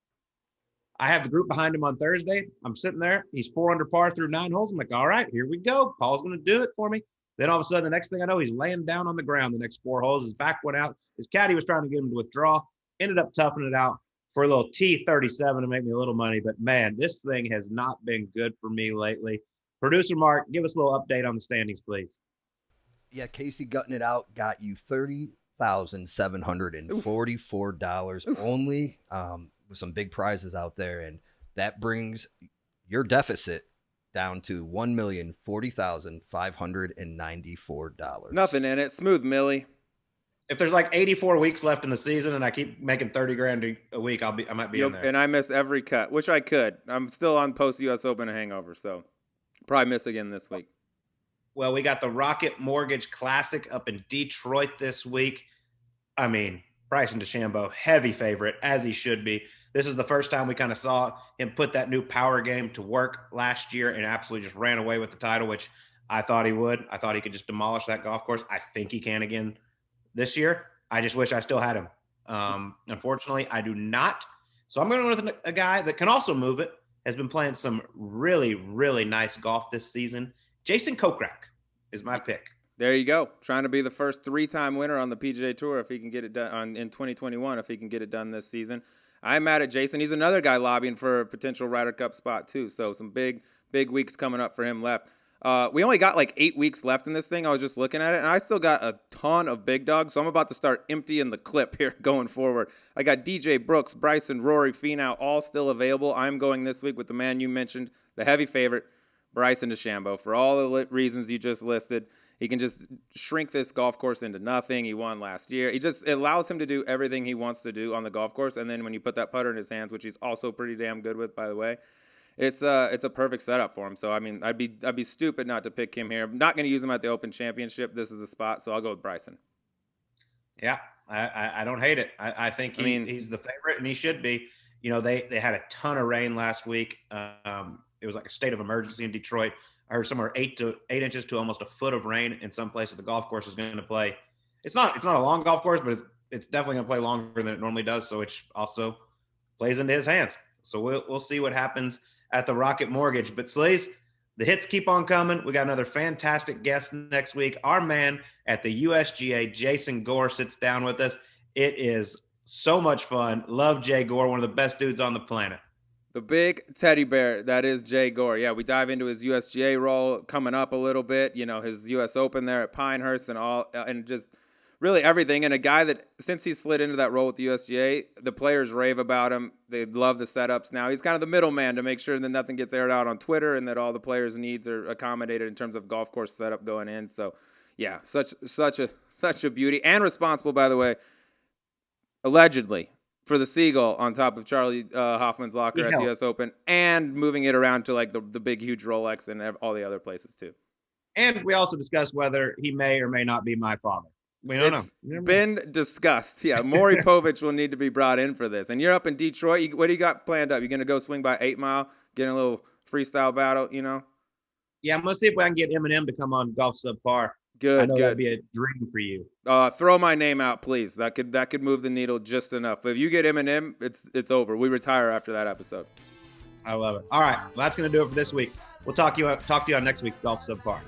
[SPEAKER 1] I have the group behind him on Thursday. I'm sitting there. He's 4 under par through 9 holes. I'm like, all right, here we go. Paul's going to do it for me. Then all of a sudden, the next thing I know, he's laying down on the ground the next 4 holes. His back went out. His caddy was trying to get him to withdraw. Ended up toughing it out for a little T37 to make me a little money. But, man, this thing has not been good for me lately. Producer Mark, give us a little update on the standings, please.
[SPEAKER 6] Yeah, Casey gutting it out got you $30,744 only. With some big prizes out there, and that brings your deficit down to $1,040,594.
[SPEAKER 2] Nothing in it. Smooth Millie.
[SPEAKER 1] If there's like 84 weeks left in the season and I keep making 30 grand a week, I might be in there.
[SPEAKER 2] And I miss every cut, which I could. I'm still on post US Open hangover, so probably miss again this week.
[SPEAKER 1] Well, we got the Rocket Mortgage Classic up in Detroit this week. I mean, Bryson DeChambeau, heavy favorite, as he should be. This is the first time we kind of saw him put that new power game to work last year and absolutely just ran away with the title, which I thought he would. I thought he could just demolish that golf course. I think he can again this year. I just wish I still had him. Unfortunately, I do not. So I'm going with a guy that can also move it, has been playing some really, really nice golf this season. Jason Kokrak is my pick.
[SPEAKER 2] There you go. Trying to be the first 3-time winner on the PGA Tour if he can get it done in 2021, if he can get it done this season. I'm mad at Jason. He's another guy lobbying for a potential Ryder Cup spot too. So some big weeks coming up for him left. We only got like 8 weeks left in this thing. I was just looking at it, and I still got a ton of big dogs. So I'm about to start emptying the clip here going forward. I got DJ Brooks, Bryson, Rory, Finau, all still available. I'm going this week with the man you mentioned, the heavy favorite, Bryson DeChambeau. For all the reasons you just listed, he can just shrink this golf course into nothing. He won last year. It allows him to do everything he wants to do on the golf course. And then when you put that putter in his hands, which he's also pretty damn good with, by the way, it's a perfect setup for him. So I mean, I'd be stupid not to pick him here. I'm not going to use him at the Open Championship. This is the spot, so I'll go with Bryson.
[SPEAKER 1] Yeah, I don't hate it. I think he's the favorite, and he should be. You know, they had a ton of rain last week. It was like a state of emergency in Detroit. I heard somewhere 8 inches to almost a foot of rain in some places. The golf course is going to play. It's not a long golf course, but it's definitely going to play longer than it normally does. So it also plays into his hands. So we'll see what happens at the Rocket Mortgage. But Sleaze, the hits keep on coming. We got another fantastic guest next week. Our man at the USGA, Jason Gore, sits down with us. It is so much fun. Love Jay Gore, one of the best dudes on the planet.
[SPEAKER 2] The big teddy bear that is Jay Gore. Yeah, we dive into his USGA role coming up a little bit. You know, his US Open there at Pinehurst and all, and just really everything. And a guy that, since he slid into that role with the USGA, the players rave about him. They love the setups now. He's kind of the middleman to make sure that nothing gets aired out on Twitter and that all the players' needs are accommodated in terms of golf course setup going in. So, yeah, such a beauty, and responsible, by the way, allegedly, for the Seagull on top of Charlie Hoffman's locker at the US Open, and moving it around to like the big, huge Rolex and all the other places too.
[SPEAKER 1] And we also discussed whether he may or may not be my father. We don't know.
[SPEAKER 2] Been discussed. Yeah, Maury Povich will need to be brought in for this. And you're up in Detroit. What do you got planned up? You going to go swing by 8 Mile, get a little freestyle battle, you know?
[SPEAKER 1] Yeah, I'm going to see if I can get Eminem to come on Golf Subpar.
[SPEAKER 2] Good,
[SPEAKER 1] I know
[SPEAKER 2] good.
[SPEAKER 1] that'd be a dream for you.
[SPEAKER 2] Throw my name out, please. That could move the needle just enough. But if you get Eminem, it's over. We retire after that episode.
[SPEAKER 1] I love it. All right, well, that's going to do it for this week. We'll talk to you on next week's Golf Subpar.